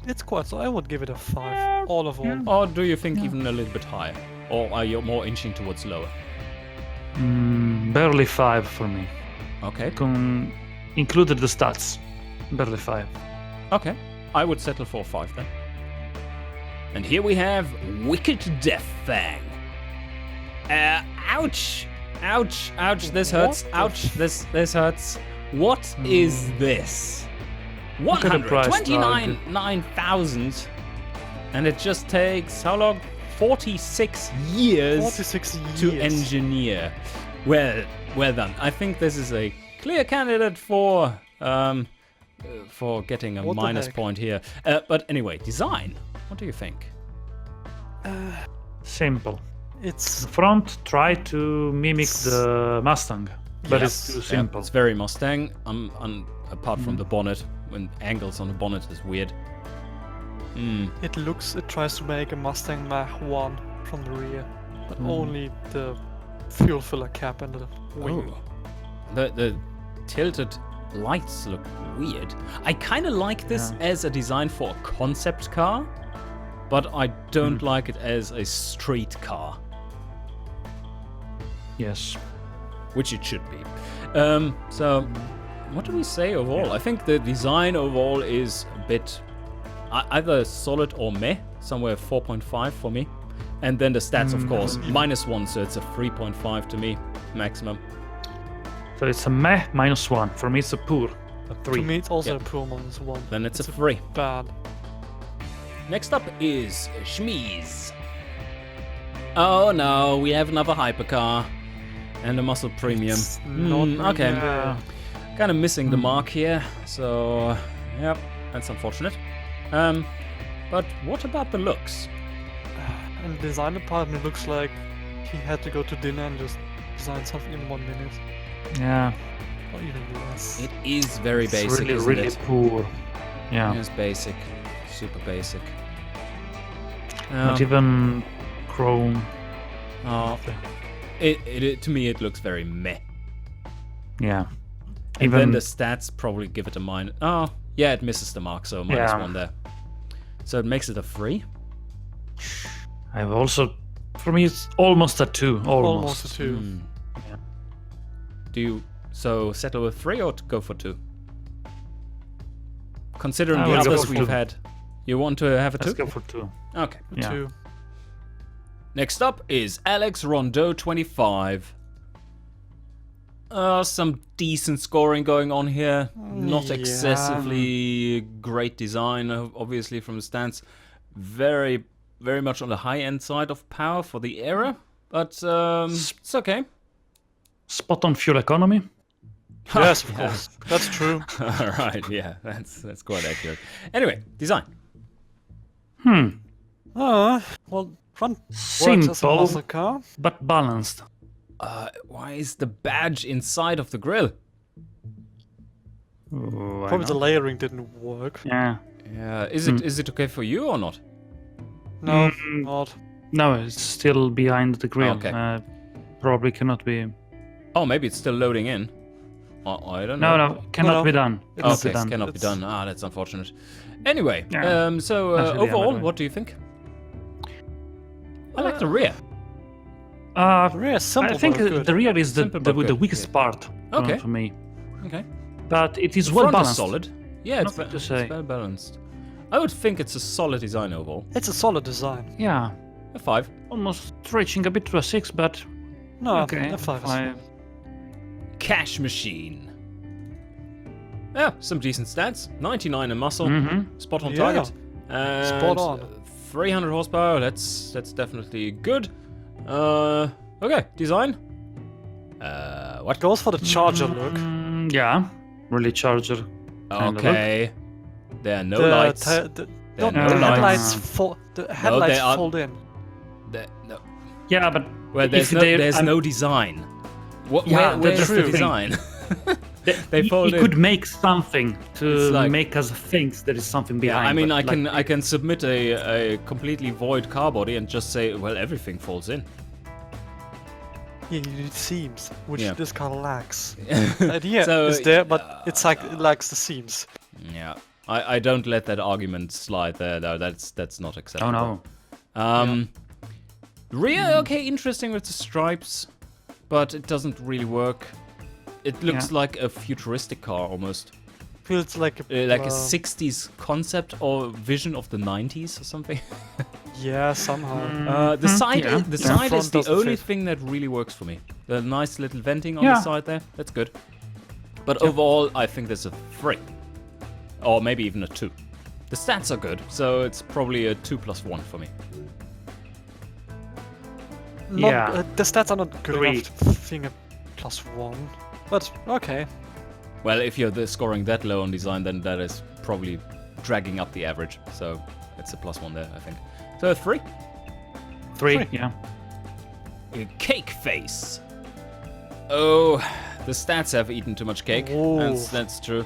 It's quite. So I would give it a 5. All of all. yeah. Or do you think even a little bit higher? Or are you more inching towards lower? Barely 5 for me. Okay. Included the stats. Barely 5. Okay, I would settle for 5 then. And here we have Wicked Death Fang. Ouch! Ouch! Ouch! This hurts! What the Ouch! This hurts! What is this? Look at the price tag. 129,000, and it just takes how long? 46 years 46 to years. engineer. Well done. I think this is a clear candidate for getting a What the minus heck? point here. But anyway, design. What do you think? Simple. It's The front try to mimic the Mustang, but it's too simple. It's very Mustang. Apart from the bonnet, when angles on the bonnet is weird. it tries to make a Mustang Mach 1 from the rear, but only the fuel filler cap and the wing. Oh, the tilted lights look weird. I kind of like this as a design for a concept car, but I don't like it as a street car, Yes. which it should be. So, what do we say overall? I think the design overall is a bit either solid or meh, somewhere 4.5 for me. And then the stats, of course, -1, so it's a 3.5 to me, maximum. So it's a meh -1. For me, it's a poor, a 3. To me, it's also Yep. a poor -1. Then it's a 3. Bad. Next up is Schmies. Oh no, we have another hypercar and a muscle premium. It's not okay, really kind of missing the mark here. So, yep, that's unfortunate. But what about the looks? And the design department looks like he had to go to dinner and just design something in 1 minute, Yeah. or even less. It is very It's basic, really, isn't really it? poor. Yeah. It's basic, super basic. Not even chrome. Oh, it to me it looks very meh. Yeah. And then the stats probably give it a minus. Oh, yeah, it misses the mark, so -1 there. So it makes it a 3. I've also, for me, it's almost a 2. Almost a 2. Yeah. Do you settle with 3 or go for 2? Considering I the will go others for we've 2. had, you want to have a 2? Let's go for 2. Okay. Yeah. 2. Next up is Alex Rondeau 25. Some decent scoring going on here. Not Yeah. excessively great design, obviously, from the stance. Very, very much on the high-end side of power for the era. But it's okay. Spot on fuel economy. Yes, of course. That's true. All right, yeah, that's quite accurate. Anyway, design. Well, front works as a Simple, muscle car. but balanced. Why is the badge inside of the grill? Why Probably the not? layering didn't work. Yeah. Yeah, is it okay for you or not? No, not. No, it's still behind the grill. Okay. Probably cannot be. Oh, maybe it's still loading in. I don't know. No, cannot No. be done. Cannot Okay, be done. cannot be It's- done. Ah, that's unfortunate. Anyway, Yeah. so Actually, yeah, overall, by the way. what do you think? I like the rear. Rear simple, I think but good. the rear is Simple but the good, weakest part Okay. for me. Okay. But it is The well front is balanced. solid. Yeah, it's, Nothing to it's say. well balanced. I would think it's a solid design overall. It's a solid design. Yeah, A 5. almost reaching a bit to a 6, but No, okay. a 5 is five. fine. Cash machine. Yeah, some decent stats. 99 in muscle. Mhm. Spot on Yeah. target. And Spot on. 300 horsepower. That's definitely good. Okay, design. What? Goes for the charger look. Yeah, really charger. kind of Okay. There are no the lights. ta- the, There are no, no the lights. headlights fold. The headlights are- fold in. No. Yeah, but Well, if there's they- no design. Yeah, Where's that's the the thing. design? They fold he in. could make something It's to like- make us think there is something Yeah, behind. I mean, but I can submit a completely void car body and just say, well, everything falls in. Yeah, you need seams, which Yeah. this car lacks. The idea So, is there, but it's like it lacks the seams. Yeah, I don't let that argument slide there, though. That's not Oh acceptable. no. Rear, okay, interesting with the stripes, but it doesn't really work. It looks Yeah. like a futuristic car almost. Feels like like a 60s concept or vision of the 90s or something. Yeah, somehow. The side, yeah. the Yeah. side is Front the doesn't only fit. thing that really works for me. The nice little venting on Yeah. the side there, that's good. But overall, I think there's a 3. Or maybe even a 2. The stats are good, so it's probably a 2+1 for me. Not, Yeah. the stats are not good 3. enough to think a +1. But, okay. Well, if you're scoring that low on design, then that is probably dragging up the average. So it's a +1 there, I think. So a 3. 3, yeah. A cake face. Oh, the stats have eaten too much cake. Whoa. That's true.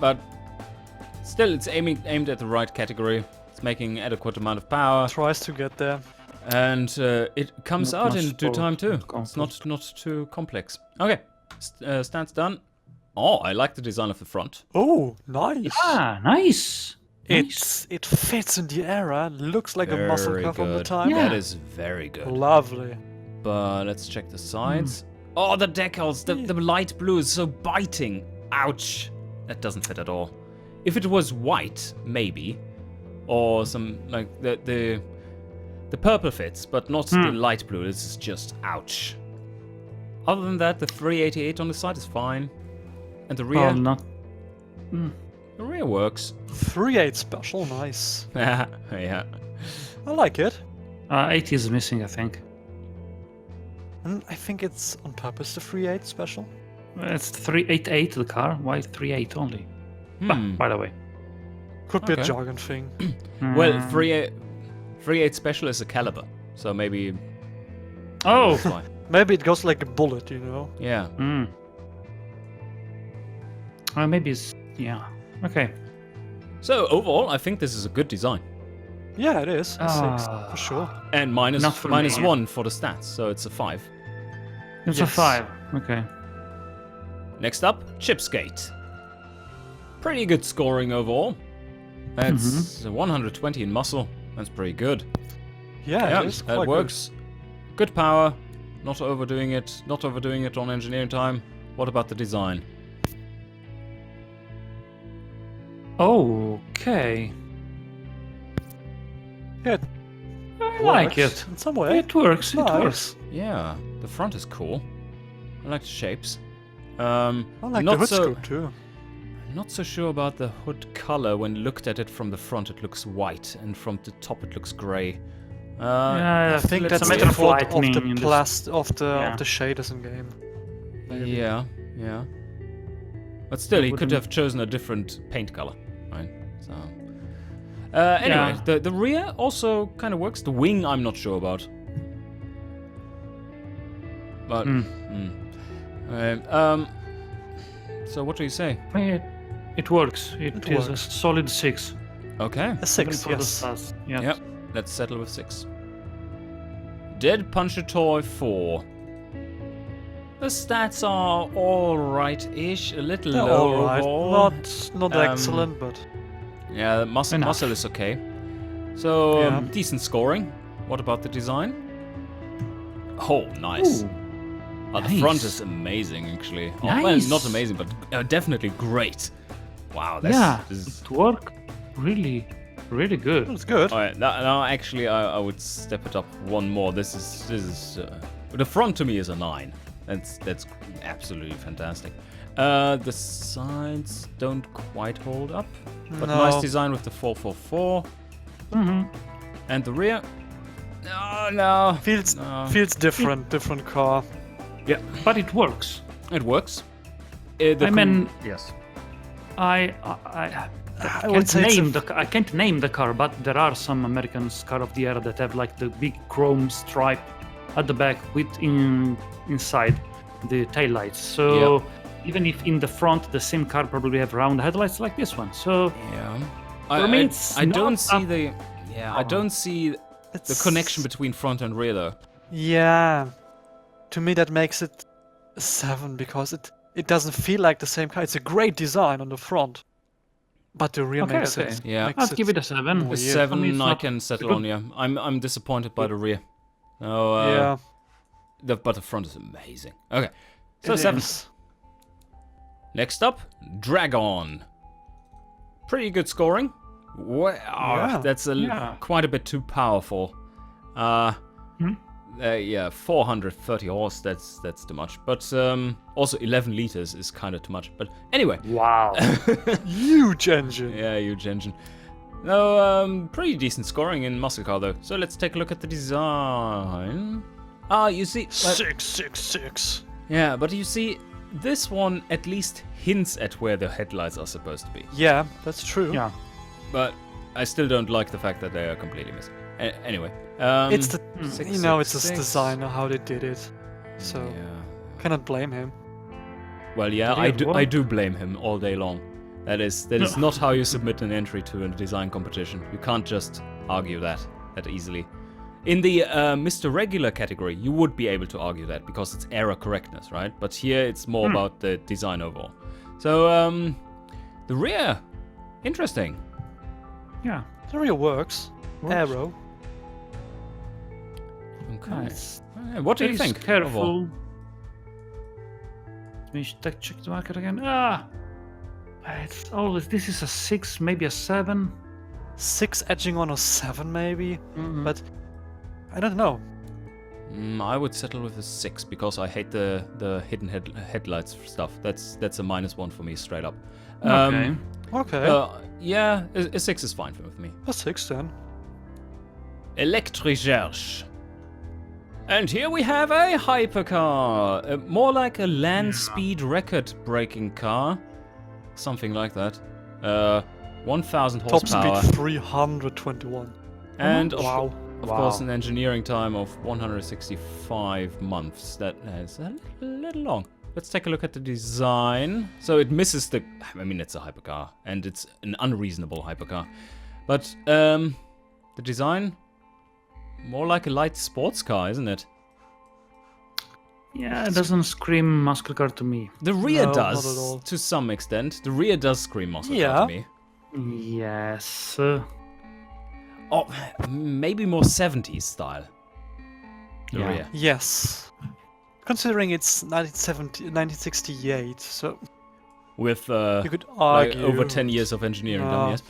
But still, it's aimed at the right category. It's making adequate amount of power, Tries to get there. and it comes Not out much in due time too. comfort. It's not too complex. Okay, stats done. Oh, I like the design of the front. Oh, nice. Ah, nice. Nice. It fits in the era. Looks like a muscle Very car from the good. time. Yeah. That is very good. Lovely. But let's check the sides. Oh, the decals, the light blue is so biting. Ouch. That doesn't fit at all. If it was white, maybe. Or some, like, the purple fits, but not the light blue. This is just ouch. Other than that, the 388 on the side is fine. And the rear, Oh, not. the rear works. 3.8 special, nice. Yeah. I like it. 80 is missing, I think. And I think it's on purpose the 3.8 special. It's 388 the car. Why 38 only? By the way. Could be Okay. a jargon thing. Well, 388 special is a caliber, so maybe Oh. that's why. Maybe it goes like a bullet, you know? Yeah. Maybe it's yeah. Okay. So overall, I think this is a good design. Yeah, it is. A 6, for sure. And minus Not for minus me. 1 for the stats, so it's a 5. It's a Yes. 5. Okay. Next up, Chipskate. Pretty good scoring overall. That's 120 in muscle. That's pretty good. Yeah, it is that quite works. Good power. Not overdoing it. Not overdoing it on engineering time. What about the design? Okay. good. I It like works it. in some way. It works. It Nice. works. Yeah, the front is cool. I like the shapes. I like not the hood so- scoop too. Not so sure about the hood color. When looked at it from the front, it looks white, and from the top, it looks gray. Yeah, I think it's that's a matter the of fault of lightning the in this- of Yeah. the shaders in game. Maybe. Yeah. But still, he could wouldn't- have chosen a different paint color, right? So. Anyway, Yeah. the rear also kind of works. The wing, I'm not sure about. But. So what do you say? It works. It It is a works. solid 6. Okay. A 6, Even for the yes. stars. Yeah. Yep. Let's settle with 6. Dead Puncher Toy 4. The stats are alright-ish, a little They're low alright. overall. Not excellent, but Yeah, the muscle Enough. is okay. So, Yeah. decent scoring. What about the design? Oh, nice. Ooh, The front nice. is amazing, actually. Oh, well, Nice. not amazing, but definitely great. Wow, that's... yeah. This is... It worked really, really good. it's good. Alright, now actually I would step it up one more. This is the front to me is a 9. That's absolutely fantastic. The sides don't quite hold up, but No. nice design with the 444. And the rear, no. Feels No. feels different car. Yeah, But it works. it works. Yes. I I would can't say it's name I can't name the car, but there are some American car of the era that have like the big chrome stripe at the back with inside the taillights. So even if in the front the same car probably have round headlights like this one. So Yeah. For me, it's I don't not see up- the I don't see the It's- connection between front and rear though. Yeah. To me that makes it a 7 because it doesn't feel like the same car. It's a great design on the front. But the rear Okay, makes okay. it. Yeah. makes I'll give it a 7. more A Yeah, seven, for me, it's I not can settle good. on. Yeah, I'm disappointed by the rear. No, Yeah. but the front is amazing. Okay, so it 7. is. Next up, Dragon. Pretty good scoring. Yeah. That's quite a bit too powerful. Yeah, 430 horse. That's too much. But also 11 liters is kind of too much. But anyway. Wow. Huge engine. Yeah, huge engine. No, pretty decent scoring in muscle car though. So let's take a look at the design. You see, 666. yeah, but you see, this one at least hints at where the headlights are supposed to be. Yeah, that's true. Yeah. But I still don't like the fact that they are completely missing. Anyway, It's the it's his 666. design how they did it. So Yeah. cannot blame him. Well, yeah, Yeah, I do blame him all day long. That is not how you submit an entry to a design competition. You can't just argue that easily. In the Mr. Regular category, you would be able to argue that because it's error correctness, right? But here it's more about the design overall. So the rear, interesting. Yeah. The rear works. Aero. Okay. Nice. What do you Please, think? overall? Careful. Let me check the market again. It's always, this is a 6, maybe a 7. 6 edging on a 7 maybe. Mhm. But I don't know. I would settle with a 6 because I hate the hidden headlights stuff. That's a -1 for me straight up. Okay. Okay. Yeah, a 6 is fine with me. A 6 then. Electricherche. And here we have a hypercar. More like a land speed record-breaking car. Something like that. 1,000 Top horsepower. speed 321. And Wow. of course, an engineering time of 165 months. That is a little long. Let's take a look at the design. So it misses the... I mean, it's a hypercar, and it's an unreasonable hypercar. But the design... More like a light sports car, isn't it? Yeah, it doesn't scream muscle car to me. The rear No, does, not at all. to some extent. The rear does scream muscle car Yeah. to me. Yes. Oh, maybe more 70s style. The Yeah. rear. Yes. Considering it's 1968, so With you could like argue. over 10 years of engineering done, yes.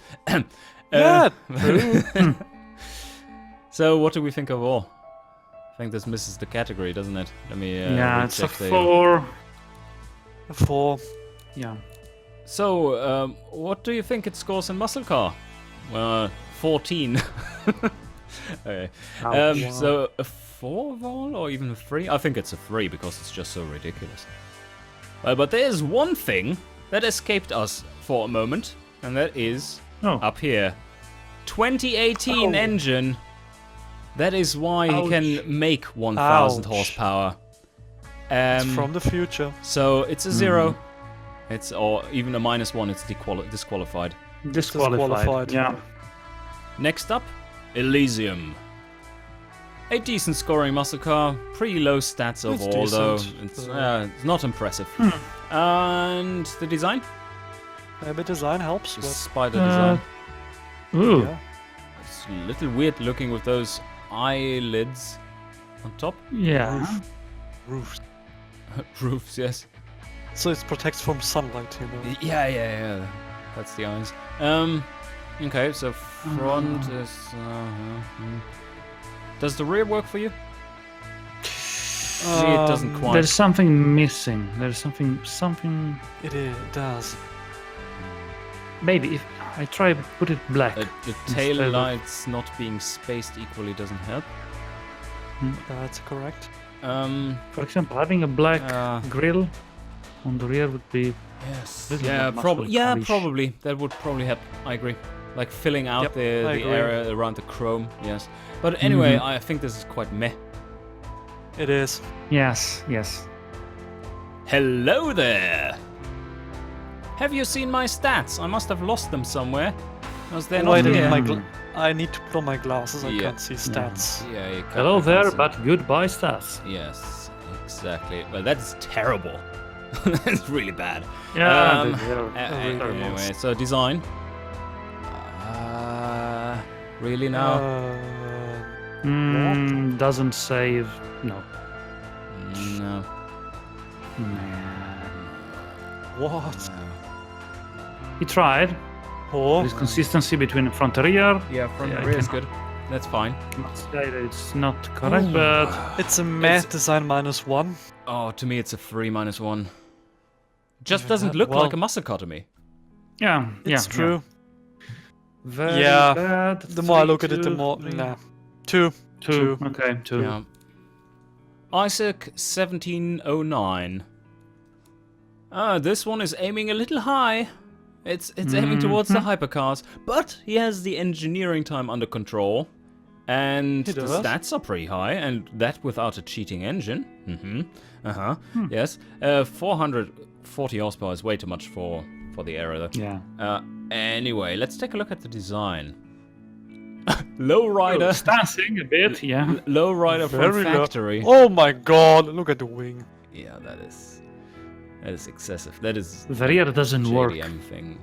Yeah. So what do we think overall? I think this misses the category, doesn't it? Let me Yeah, it's a recheck the... 4. 4. Yeah. So, what do you think it scores in muscle car? 14. Okay. Ouch. So a 4 overall or even a 3? I think it's a 3 because it's just so ridiculous. But there is one thing that escaped us for a moment, and that is up here. 2018 engine. That is why he can make 1,000 horsepower. It's from the future. So it's a 0. It's or even a -1. It's disqualified. Disqualified. Yeah. Next up, Elysium. A decent scoring muscle car, pretty low stats overall though. decent. It's not impressive. And the design? Maybe design helps, The but spider design. Ooh. yeah. It's a little weird looking with those eyelids on top. Yeah. Roofs. Roofs, yes. So it protects from sunlight, you know. Yeah. That's the eyes. Okay, so front is... Does the rear work for you? See, it doesn't quite. There's something missing. There's something. It does. Maybe if I try to put it black. The instead tail of- lights not being spaced equally doesn't help. That's correct. For example, having a black Uh, grill on the rear would be. Yes. This is Yeah, not muscle probably. Yeah, polish. probably. That would probably help. I agree. Like filling out Yep, I the agree. area around the chrome. Yes. But anyway, I think this is quite meh. It is. Yes. Hello there. Have you seen my stats? I must have lost them somewhere. Because they're Oh, I not need here. I need to put on my glasses. I Yeah. can't see stats. Yeah, you can't- Hello I can't there, see. but goodbye, stats. Yes, exactly. Well, that's terrible. That's really bad. Yeah. Anyway, so design. Really now? Doesn't save. No. No. What? He tried. Oh, There's consistency between front and rear. Yeah, front Yeah, and I rear is can- good. That's fine. Must say that it's not correct, but it's a math design -1. Oh, to me it's a 3-1. Just Even doesn't that, look well- like a muscle car to me. yeah, It's yeah, true. Yeah. Very Yeah, bad. The more I 3, look at it, the 2, more. 3. Nah. 2. 2. Okay, 2. Yeah. Isaac 1709. This one is aiming a little high. It's aiming towards the hypercars, but he has the engineering time under control. And He the does. stats are pretty high, and that without a cheating engine. Yes. 440 horsepower is way too much for the area though. Yeah. Anyway, let's take a look at the design. Lowrider. It's dancing a bit, yeah. Lowrider from Very low. factory. Oh my god, look at the wing. Yeah, that is excessive. That is The rear doesn't work. JDM thing.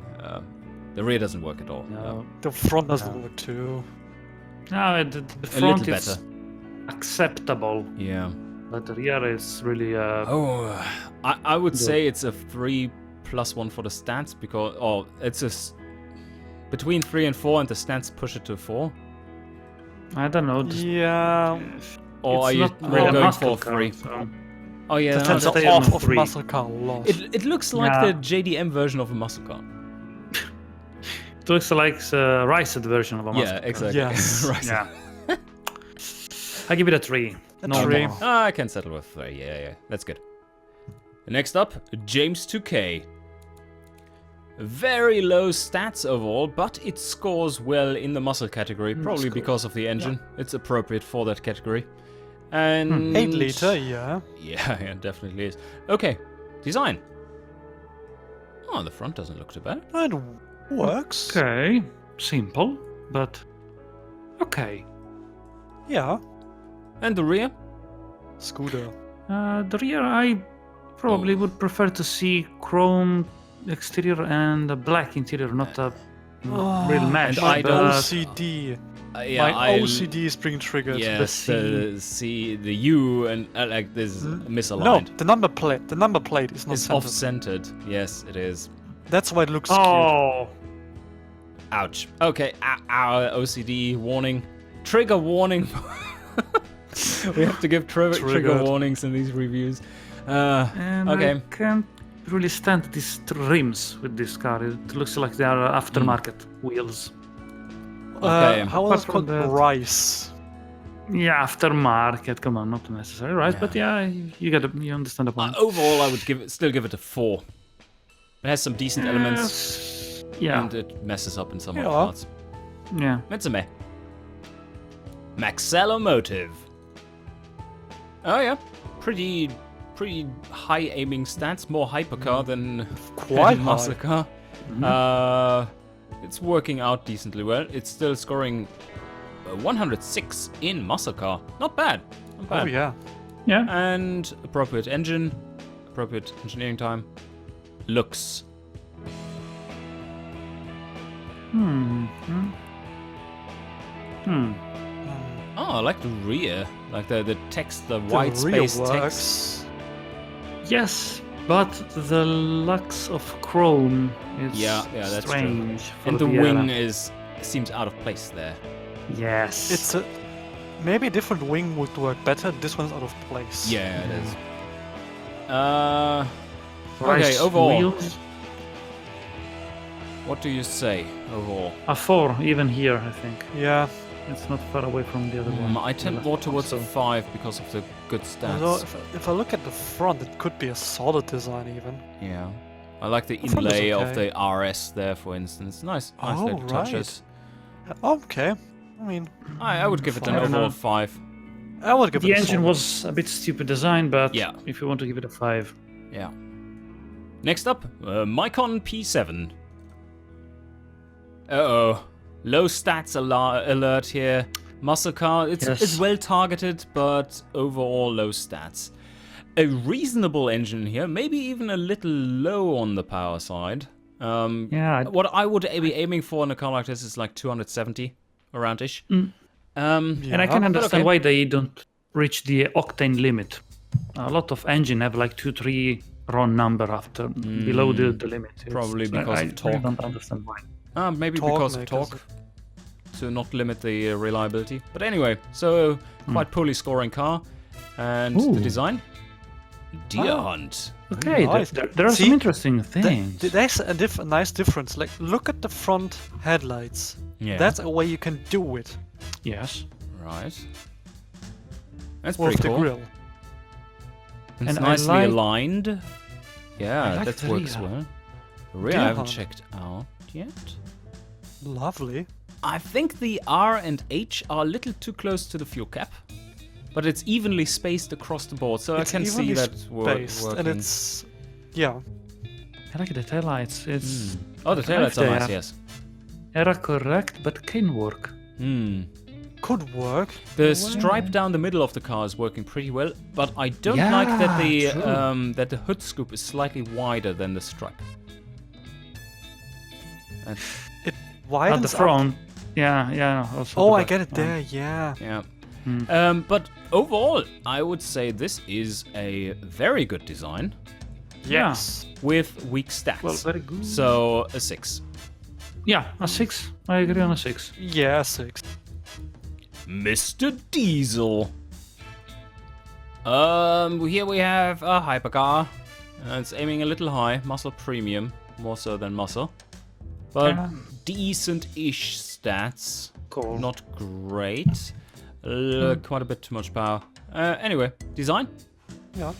The rear doesn't work at all. No, The front doesn't No. work too. no the A front little is better. acceptable, Yeah. but the rear is really. I would say it's a 3+1 for the stats because it's between 3 and 4, and the stats push it to 4. I don't know. Just, Yeah. Or it's are you not more really a going muscle for car, 3? so- Oh yeah, The no, tens that's- are stay on off of 3. muscle car loss. it looks like Yeah. the JDM version of a muscle car. It looks like a riced version of a muscle Yeah, car. exactly. Yes. Right. Yeah. I give it a 3. A No 3. more. I can settle with 3. Yeah, that's good. Next up, James 2K. Very low stats overall, but it scores well in the muscle category, probably because of the engine. It's appropriate for that category. And 8 liter, yeah. Yeah, definitely is. Okay, design. Oh, the front doesn't look too bad. It works. Okay. Simple, but okay. Yeah. And the rear? Scooter. The rear, I probably would prefer to see chrome exterior and a black interior, not a real mesh. I but- don't- OCD. Yeah, My OCD is being triggered. Yes, The the U and like this is misaligned. No, the number plate. The number plate is not It's centered. off-centered. Yes, it is. That's why it looks cute. Oh, Ouch. Okay, our OCD warning. Trigger warning. We have to give trigger Triggered. warnings in these reviews. and Okay. I can't really stand these rims with this car. It looks like they are aftermarket wheels. Okay. How Apart else from called that- rice? Yeah, aftermarket. Come on, not necessary, right? Yeah. But yeah, you understand the point. Overall, I would still give it a 4. It has some decent elements, Yeah, and it messes up in some Yeah. other parts. yeah. It's a meh. Maxello Motive. Oh yeah, pretty high aiming stats, more hypercar than Quite muscle high. car. It's working out decently well. It's still scoring 106 in muscle car. Not bad. Not bad. Oh yeah. Yeah. And appropriate engine, appropriate engineering time. Looks. Oh, I like the rear. Like the text, the white the rear space text. works. Yes, but the lux of chrome is Yeah, that's true. strange. For And the the wing era. seems out of place there. Yes. It's a maybe a different wing would work better. This one's out of place. Yeah, it is. Okay, Rice overall, wheels. what do you say overall? A 4, even here, I think. Yeah. It's not far away from the other one. I tend The more last towards a one, 5 because of the good Although stats. if I look at the front, it could be a solid design even. Yeah. I like the The front is inlay of okay. the RS there, for instance. Nice Oh, little touches. Okay. I mean, I would give it an I don't overall know. 5. I would give The it a engine solid. was a bit stupid design, but Yeah. if you want to give it a 5. Yeah. Next up, Micon P7. Uh-oh. Low stats alert here. Muscle car, it's Yes. well targeted, but overall low stats. A reasonable engine here, maybe even a little low on the power side. Yeah, What I would be aiming for in a car like this is like 270, around-ish. and I can Yeah. understand okay. why they don't reach the octane limit. A lot of engine have like 2-3 wrong number after below the limit. Probably because I of torque. really don't understand why. Maybe Torque because of makers. torque. To not limit the reliability. But anyway, so quite poorly scoring car. And the Ooh. design? Deer Oh. hunt. Okay, Nice. there are See, some interesting things. There's a nice difference. Like, look at the front headlights. Yeah. That's a way you can do it Yes. right. That's with pretty the cool. grill. It's And I nicely like- aligned. I Yeah, like that the works rear. well. The rear Deer I haven't hunt. checked out yet. Lovely. I think the R and H are a little too close to the fuel cap. But it's evenly spaced across the board, so It's I can see evenly that spaced, working. and it's yeah. I like the taillights. It's Oh, the taillights are they nice, are- yes. error correct, but can work. Could work. The stripe down the middle of the car is working pretty well, but I don't like that Yeah, that the hood scoop is slightly wider than the stripe. That's, It At widens the up. front. Yeah. Also Oh, the I back. get it there. Yeah. yeah. But overall, I would say this is a very good design Yes. with weak stats. Well, very good. So a 6. Yeah, a 6. I agree on a 6. Yeah, 6. Mr. Diesel. Here we have a hypercar. It's aiming a little high, muscle premium, more so than muscle, but Yeah. decent-ish stats. Cool. Not great. Quite a bit too much power. Anyway, design. Yeah.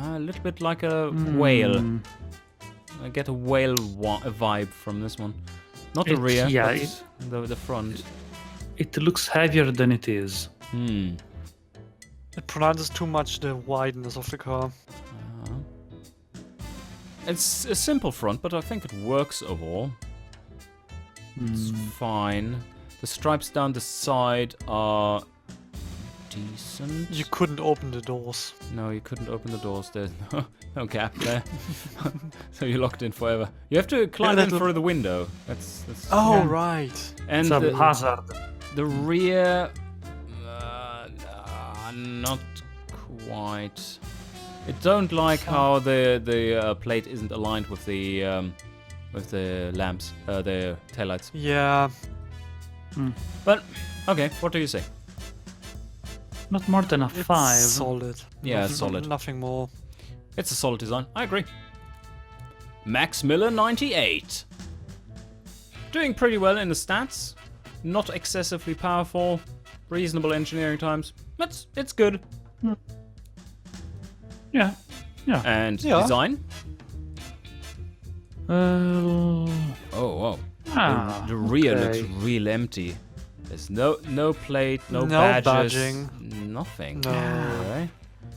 A little bit like a whale. I get a whale vibe from this one. Not the It- rear, yeah, but the front. It looks heavier than it is. It pronounces too much the wideness of the car. It's a simple front, but I think it works overall. It's fine. The stripes down the side are decent. You couldn't open the doors. No, you couldn't open the doors. There's no gap there. So you're locked in forever. You have to climb in that'll- through the window. That's Oh, Yeah. right. and It's a the, hazard. the rear, not quite. I don't like how the plate isn't aligned with the lamps, the taillights. Yeah. But okay, what do you say? Not more than a It's 5. solid. Yeah, Nothing- solid. Nothing more. It's a solid design. I agree. Max Miller 98. Doing pretty well in the stats. Not excessively powerful. Reasonable engineering times. It's good. Yeah. And Yeah. design. Uh, Oh wow. ah, The rear okay. looks real empty. There's no plate, no No badges, badging. nothing. No. Okay.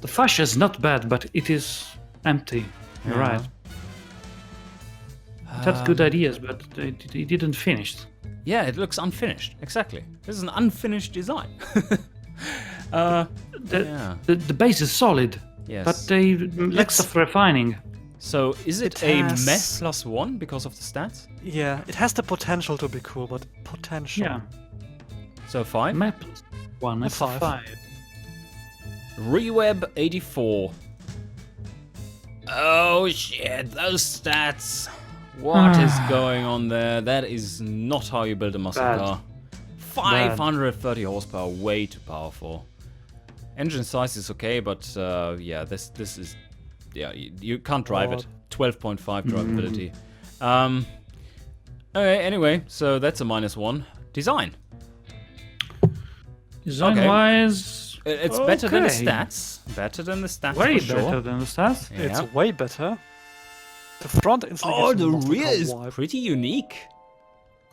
The fascia is not bad, but it is empty. You're Yeah. right. It had good ideas, but it didn't finish. Yeah, it looks unfinished. Exactly. This is an unfinished design. The, Yeah. the base is solid, Yes. but they lacks of refining. So is it It a has- mess +1 because of the stats? Yeah, it has the potential to be cool, but potential. Yeah, So 5. map one. That's a 5. 5. Reweb 84. Oh shit, those stats. What is going on there? That is not how you build a muscle Bad. car. 530 horsepower, way too powerful. Engine size is okay, but yeah, this is, yeah, you can't drive it. 12.5 drivability. Okay, anyway, so that's a -1. Design. Design-wise, It's better than the okay. stats. Better than the stats Way for sure. better than the stats. Yeah. It's way better. The front instantly Oh, gives the a muscle rear car is vibe. pretty unique.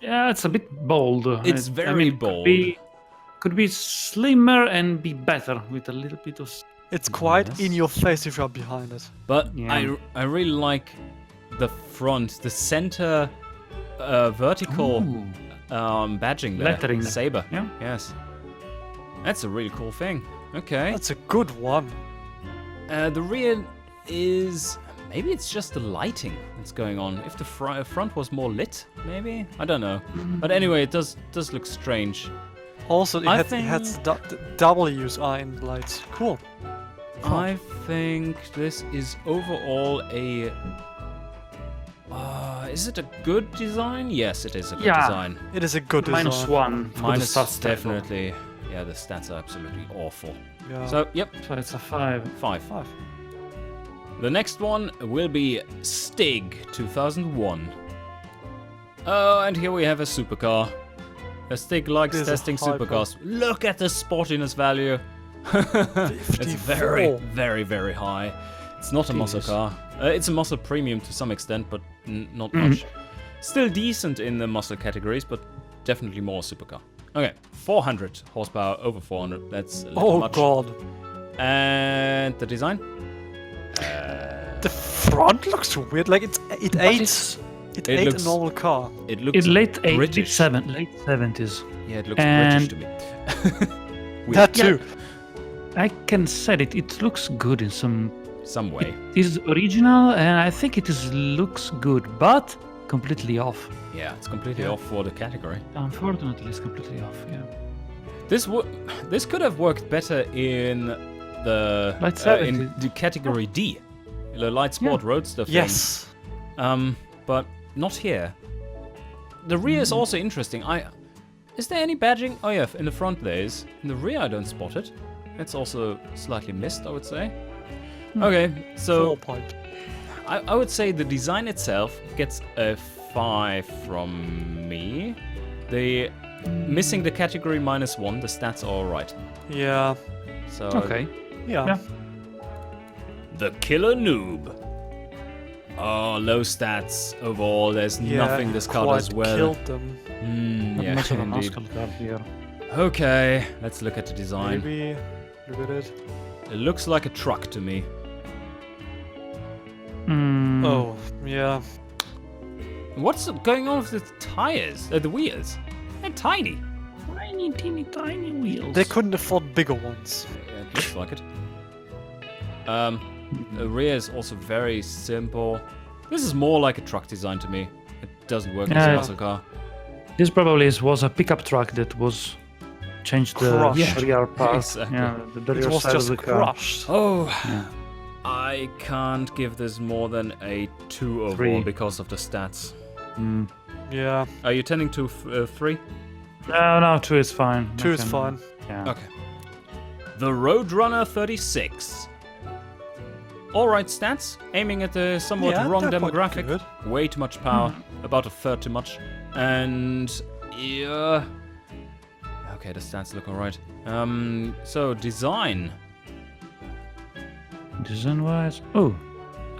Yeah, it's a bit bold. It's very bold. Could be slimmer and be better with a little bit of. It's quite Yes. in your face if you're behind it. But Yeah. I really like the front, the center vertical badging there. Lettering. Saber. Yeah. Yes. That's a really cool thing. Okay. That's a good one. The rear is... Maybe it's just the lighting that's going on. If the front was more lit, maybe? I don't know. But anyway, it does look strange. Also, I it has think- double use in lights. Cool. I think this is overall a... is it a good design? Yes, it is a good Yeah. design. It is a good design. -1 for the Minus start table. definitely. Yeah, the stats are absolutely awful. Yeah. So, yep, So it's a 5. 5. 5. The next one will be Stig 2001. Oh, and here we have a supercar. Stig likes This is a testing high supercars. Look at the sportiness value. It's very, 54. very, very high. It's not a muscle Jeez. car. It's a muscle premium to some extent, but not much. Still decent in the muscle categories, but definitely more supercar. Okay, 400 horsepower, over 400. That's a little Oh much. god. And the design? The front looks weird. Like it But ate It a looks- normal car. It looks It's late 80s, British. late 70s. Yeah, it looks British And- to me. Weird. That too. I can say it. It looks good in some. Some way. It is original, and I think it is looks good, but completely off. Yeah, it's completely Yeah. off for the category. Unfortunately, it's completely off. Yeah. This could have worked better in the Light in 70. the category D, the light sport roadster thing. Yes. But not here. The rear is also interesting. Is there any badging? Oh yeah, in the front there is. In the rear I don't spot it. It's also slightly missed, I would say. Okay, so 4 point. I would say the design itself gets a 5 from me. The missing the category -1, the stats are alright. Yeah. So Okay. Yeah. Yeah. the killer noob. Oh, low stats overall. There's Yeah, nothing this car quite does well. killed them. Not Yeah, much of a indeed. muscle car here. Okay, let's look at the design. Maybe look at it. It looks like a truck to me. Oh, yeah. What's going on with the tires? The wheels? They're tiny. Tiny, teeny, tiny wheels. They couldn't afford bigger ones. Yeah, it looks like it. The rear is also very simple. This is more like a truck design to me. It doesn't work as a Yeah. muscle car. This probably was a pickup truck that was changed the Crushed. rear part. Exactly. Yeah, the It rear was side just of the car. crushed. Oh, Yeah. I can't give this more than a 2 overall 3. because of the stats. Mm. Yeah. Are you tending to 3? No, 2 is fine. 2 is Nothing- fine. Yeah. Okay. The Roadrunner 36. Alright stats, aiming at the somewhat Yeah, wrong they're quite demographic. good. Way too much power, about a third too much. And yeah. Okay, the stats look alright. So design. Design wise. Oh.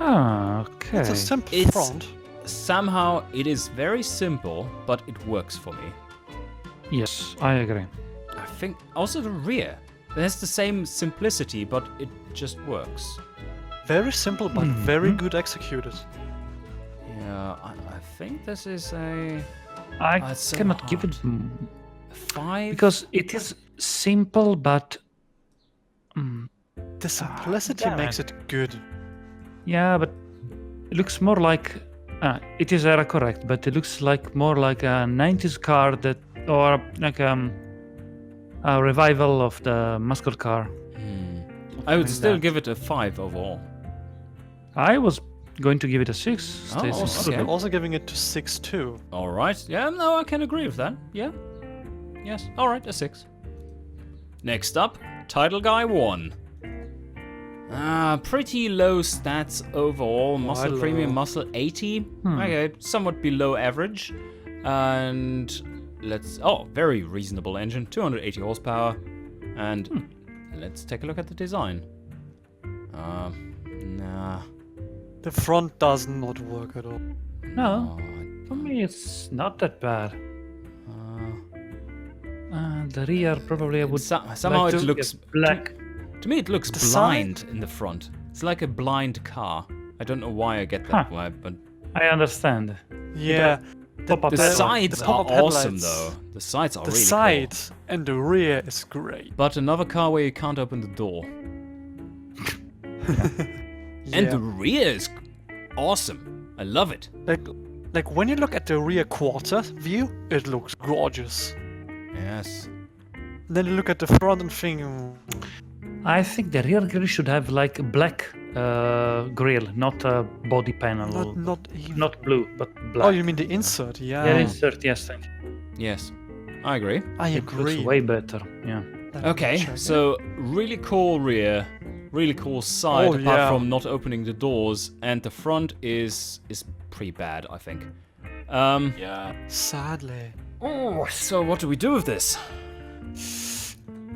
Okay. It's a simple It's- front. Somehow it is very simple, but it works for me. Yes, I agree. I think also the rear. It has the same simplicity, but it just works. Very simple, but very good executed. Yeah, I think this is a I it's so cannot give it hard. 5. because it is simple, but The simplicity damn makes it good. yeah, but it looks more like it is error correct, but it looks like more like a 90s car that, or like a revival of the muscle car. I would like still that. give it a 5 overall. I was going to give it a 6. Oh, Stacy. okay. I'm also giving it to 6 too. All right. Yeah, no, I can agree with that. Yeah. Yes. All right, a 6. Next up, Title Guy 1. Pretty low stats overall. Muscle low. premium muscle 80. Okay, somewhat below average. And very reasonable engine, 280 horsepower. And let's take a look at the design. Nah. The front does not work at all. No, for me it's not that bad. The rear probably I would Somehow like it to looks get black. To me, it looks The blind in the front. It's like a blind car. I don't know why I get that Huh. vibe, but I understand. Yeah. Pop-up the headlights. sides the are pop-up awesome, headlights. though. The sides are The really side cool. and the rear is great. But another car where you can't open the door. And the rear is awesome. I love it. like when you look at the rear quarter view, it looks gorgeous. Yes. Then you look at the front and think, I think the rear grille should have like a black grille, not a body panel. Not even. Not blue, but black. Oh, you mean the insert? Yeah. Yeah, insert. Yes, thank you. Yes, I agree. I It looks agree. way better. Yeah. Let me Okay, check it. so really cool rear, really cool side, Oh, apart yeah. from not opening the doors, and the front is pretty bad, I think. Yeah. Sadly. Oh, so what do we do with this?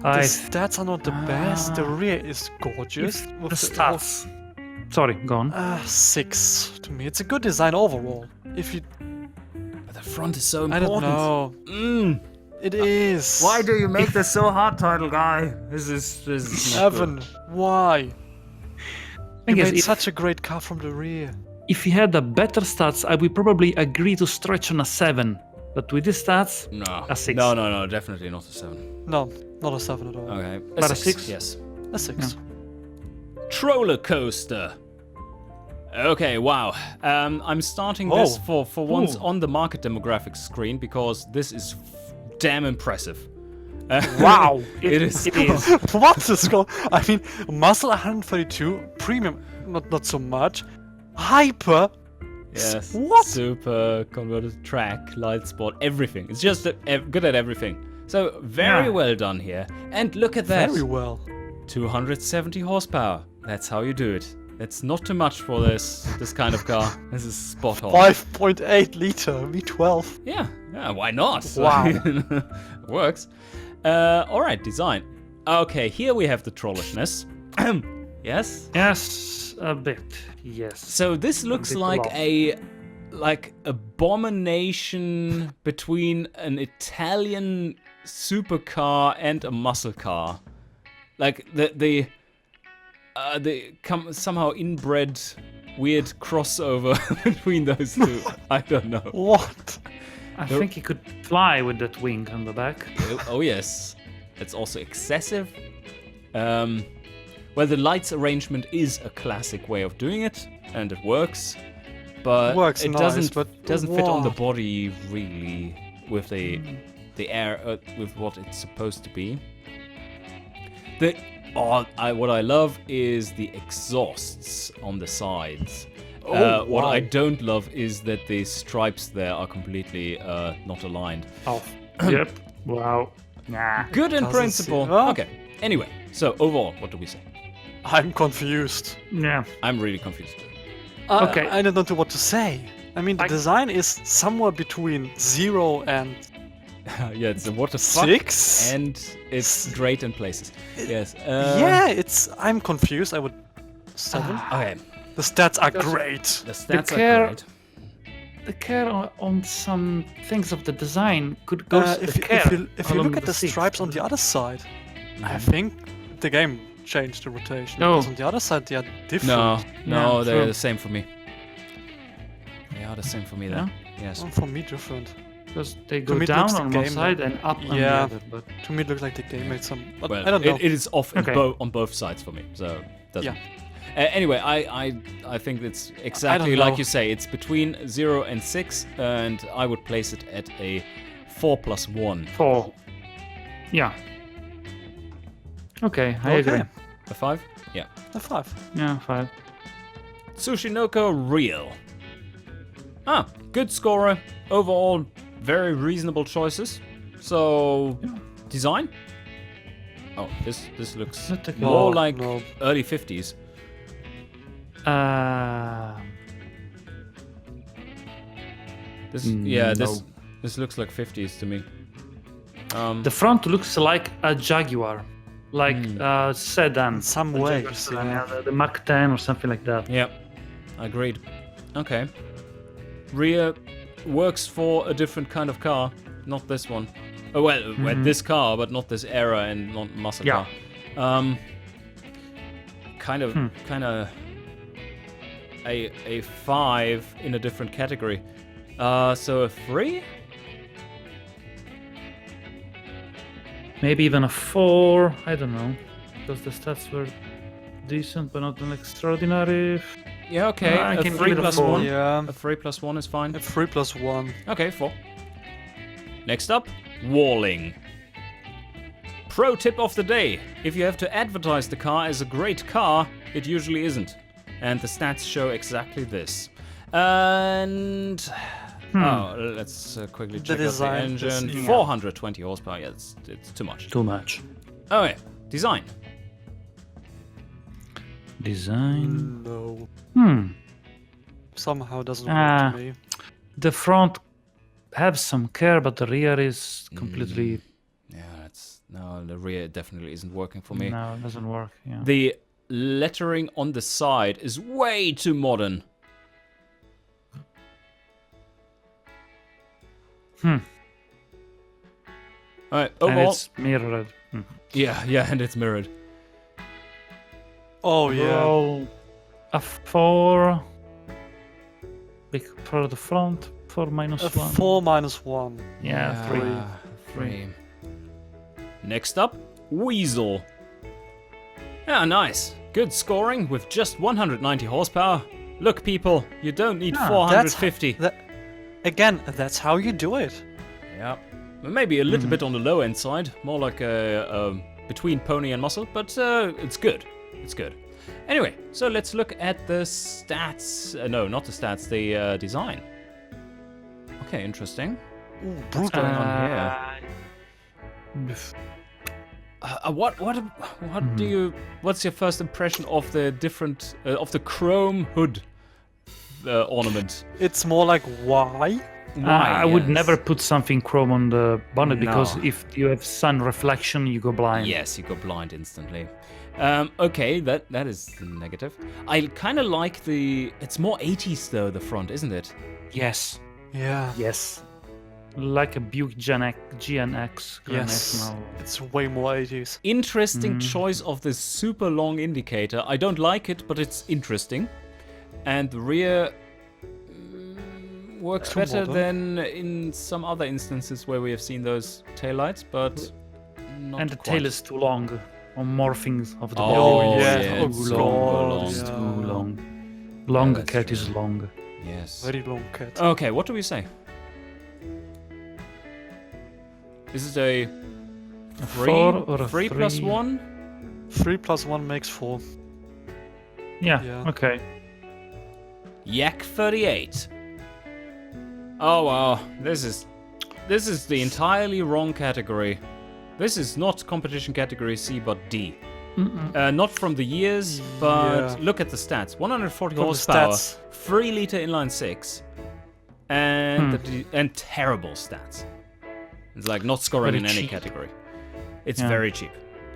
The stats are not the best. The rear is gorgeous. If with the stats. Sorry, go on. 6 to me. It's a good design overall. If you, But the front is so I important. don't know. It is. Why do you make this so hard, title guy? This is not Evan? good. Why? You Thing is, made if, such a great car from the rear. if he had a better stats, I would probably agree to stretch on a 7. But with these stats, No. A 6. No, definitely not a 7. No, not a 7 at all. Okay. But a 6? Yes. A 6. Troller coaster. Okay, wow. I'm starting this for once Ooh. on the market demographics screen because this is damn impressive. wow, It is. It is. What is going? I mean, Muscle 132 premium, not so much. Hyper. Yes. What? Super converted track, light spot, everything. It's just good at everything. So very Yeah. well done here. And look at that. Very well. 270 horsepower. That's how you do it. That's not too much for this kind of car. This is spot on. 5.8 liter V12. Yeah, why not? Wow. Works. All right, design. Okay, here we have the trollishness. Yes. Yes, a bit. Yes. So this looks bit like long. a abomination between an Italian supercar and a muscle car. Like the somehow inbred weird crossover between those two. I don't know. What? I think he could fly with that wing on the back. Oh yes, it's also excessive. Well, the lights arrangement is a classic way of doing it, and it works. But Works it nice, doesn't but fit on the what? body really with the air with what it's supposed to be. What I love is the exhausts on the sides. What I don't love is that the stripes there are completely not aligned. Oh, yep. Wow. Nah. Good in Doesn't principle. seem- oh. Okay. Anyway, so overall, what do we say? I'm confused. Yeah. I'm really confused. Okay. I don't know what to say. I mean, the design is somewhere between 0 and Yeah, it's a what the fuck, 6. and it's great in places. Yes. Yeah, I'm confused. I would 7. Okay. The stats are great. The stats care- are great. The care on some things of the design could go. If you look at the stripes on the other side, I think the game changed the rotation. No. Because on the other side, they are different. No, Yeah, they're true. the same for me. They are the same for me then. Yes. For me, different. Because they To go me, it down looks the on one game, side and up on the Yeah. other. But To me, it looked like the game made some. But Well, I don't know. it is off in Okay. on both sides for me. So doesn't. Yeah. Anyway, I think it's exactly know. like you say. It's between 0 and 6, and I would place it at a 4+1. 4. Yeah. Okay, I agree. A 5? Yeah. A 5. Yeah, 5. Tsushinoko Real. Good scorer. Overall, very reasonable choices. So, design? Oh, this looks Not take a more look. like No. early 50s. This looks like 50s to me. The front looks like a Jaguar, like a sedan. In some A Jaguar ways, sedan, yeah. the Mach 10 or something like that. Yeah, agreed. Okay. Rear works for a different kind of car, not this one. Oh well, this car, but not this era and not muscle Yeah. car. Kind of a 5 in a different category. So a 3? Maybe even a 4. I don't know, because the stats were decent, but not an extraordinary. Yeah, okay. I A can 3 give it a plus 4. 1. Yeah. A 3 plus 1 is fine. A 3+1. Okay, 4. Next up, walling. pro tip of the day. If you have to advertise the car as a great car, it usually isn't. And the stats show exactly this. And... Oh, let's quickly check out the design engine. is- yeah. 420 horsepower, yeah, it's too much. Too much. Oh yeah, design. Design. No. Somehow doesn't work to me. The front have some care, but the rear is completely... Yeah, no, the rear definitely isn't working for me. No, it doesn't work. Yeah. The lettering on the side is way too modern. Alright, And overall. it's mirrored. Yeah, and it's mirrored. Oh yeah. Roll a 4. Big for the front. 4 minus A 1. 4 minus 1. Yeah, 3. Three. Next up, Weasel. Yeah, nice. Good scoring with just 190 horsepower. Look, people, you don't need 450. Again, that's how you do it. Yeah. Maybe a little bit on the low end side, more like a between pony and muscle, but it's good. It's good. Anyway, so let's look at the stats. No, not the stats, the design. Okay, interesting. Ooh, What's brutal. going on here? What's your first impression of the different of the chrome hood ornament? It's more like why? I would Yes. never put something chrome on the bonnet because No. if you have sun reflection, you go blind. Yes, you go blind instantly. Okay, that is negative. I kind of like the. It's more 80s though, the front, isn't it? Yes. Yeah. Yes. Like a Buick GNX. Yes. It's way more 80s. Interesting choice of this super long indicator. I don't like it, but it's interesting. And the rear works Too better modern. than in some other instances where we have seen those taillights, but not And the quite. tail is too long. Or morphings of the Oh, body. yeah. yeah, Oh, it's God. long. It's Yeah. too long. Longer that's cat true. is long. Yes. Very long cat. Okay, what do we say? Is it a 3, 4 or a 3 plus 3? 1? 3 plus 1 makes 4. Yeah. Yeah. Okay. Yak 38. Oh wow, this is the entirely wrong category. This is not competition category C, but D. Not from the years, but Yeah. look at the stats. 140 From the horsepower, stats. 3 liter inline 6, and and terrible stats. It's like not scoring Very in any cheap. category. It's Yeah. very cheap.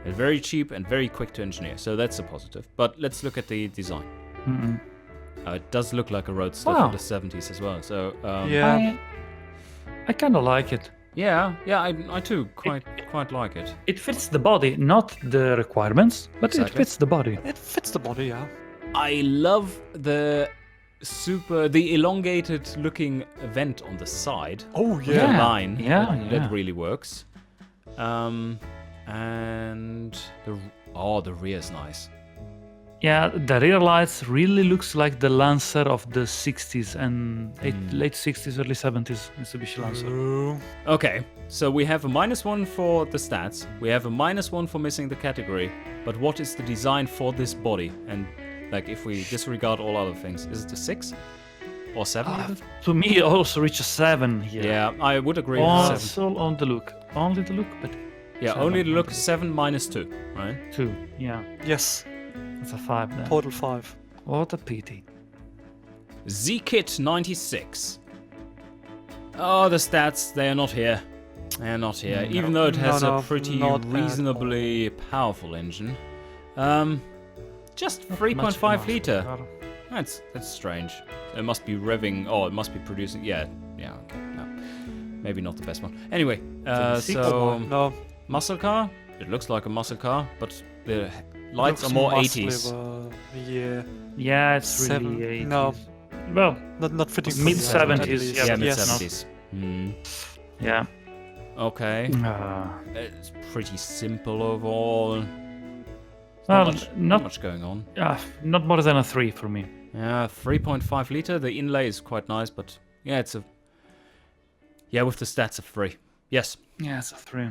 It's very cheap and very quick to engineer, so that's a positive. But let's look at the design. It does look like a roadster Wow. from the 70s as well. So Yeah. I kind of like it. yeah, I too quite like it. It fits the body, not the requirements, but Exactly. it fits the body. It fits the body, yeah. I love the elongated looking vent on the side. Oh The Yeah. line. Yeah, That yeah. really works. And the rear is nice. Yeah, the rear lights really looks like the Lancer of the 60s and late 60s, early 70s Mitsubishi Lancer. Ooh. Okay, so we have a -1 for the stats. We have a -1 for missing the category. But what is the design for this body? And like, if we disregard all other things, is it a 6 or 7? even? To me, it also reaches 7 here. Yeah, I would agree with 7. Also on the look. Only the look, but Yeah, 7 only the on look the 7 minus 2, right? 2. Yeah, Yes. that's a 5 then. Total 5. What a pity. Z-Kit 96. Oh, the stats, they are not here. They are not here, even though it has No, a pretty not at reasonably powerful engine. Just Much 3.5 faster liter. car. That's strange. It must be revving. Oh, it must be producing. Yeah. Okay. No, maybe not the best one. Anyway, so No. muscle car. It looks like a muscle car, but the lights looks are more muscly, 80s. Yeah. Yeah, it's 7. really 80s. No. Well, Not fitting for Mid the 70s, at least. yeah, Yeah, but mid Yes. 70s. yeah. Okay. It's pretty simple overall. Well, Not much going on. not more than a 3 for me. Yeah, 3.5 liter. The inlay is quite nice, but yeah, it's a. Yeah, with the stats of 3. Yes. Yeah, it's a 3.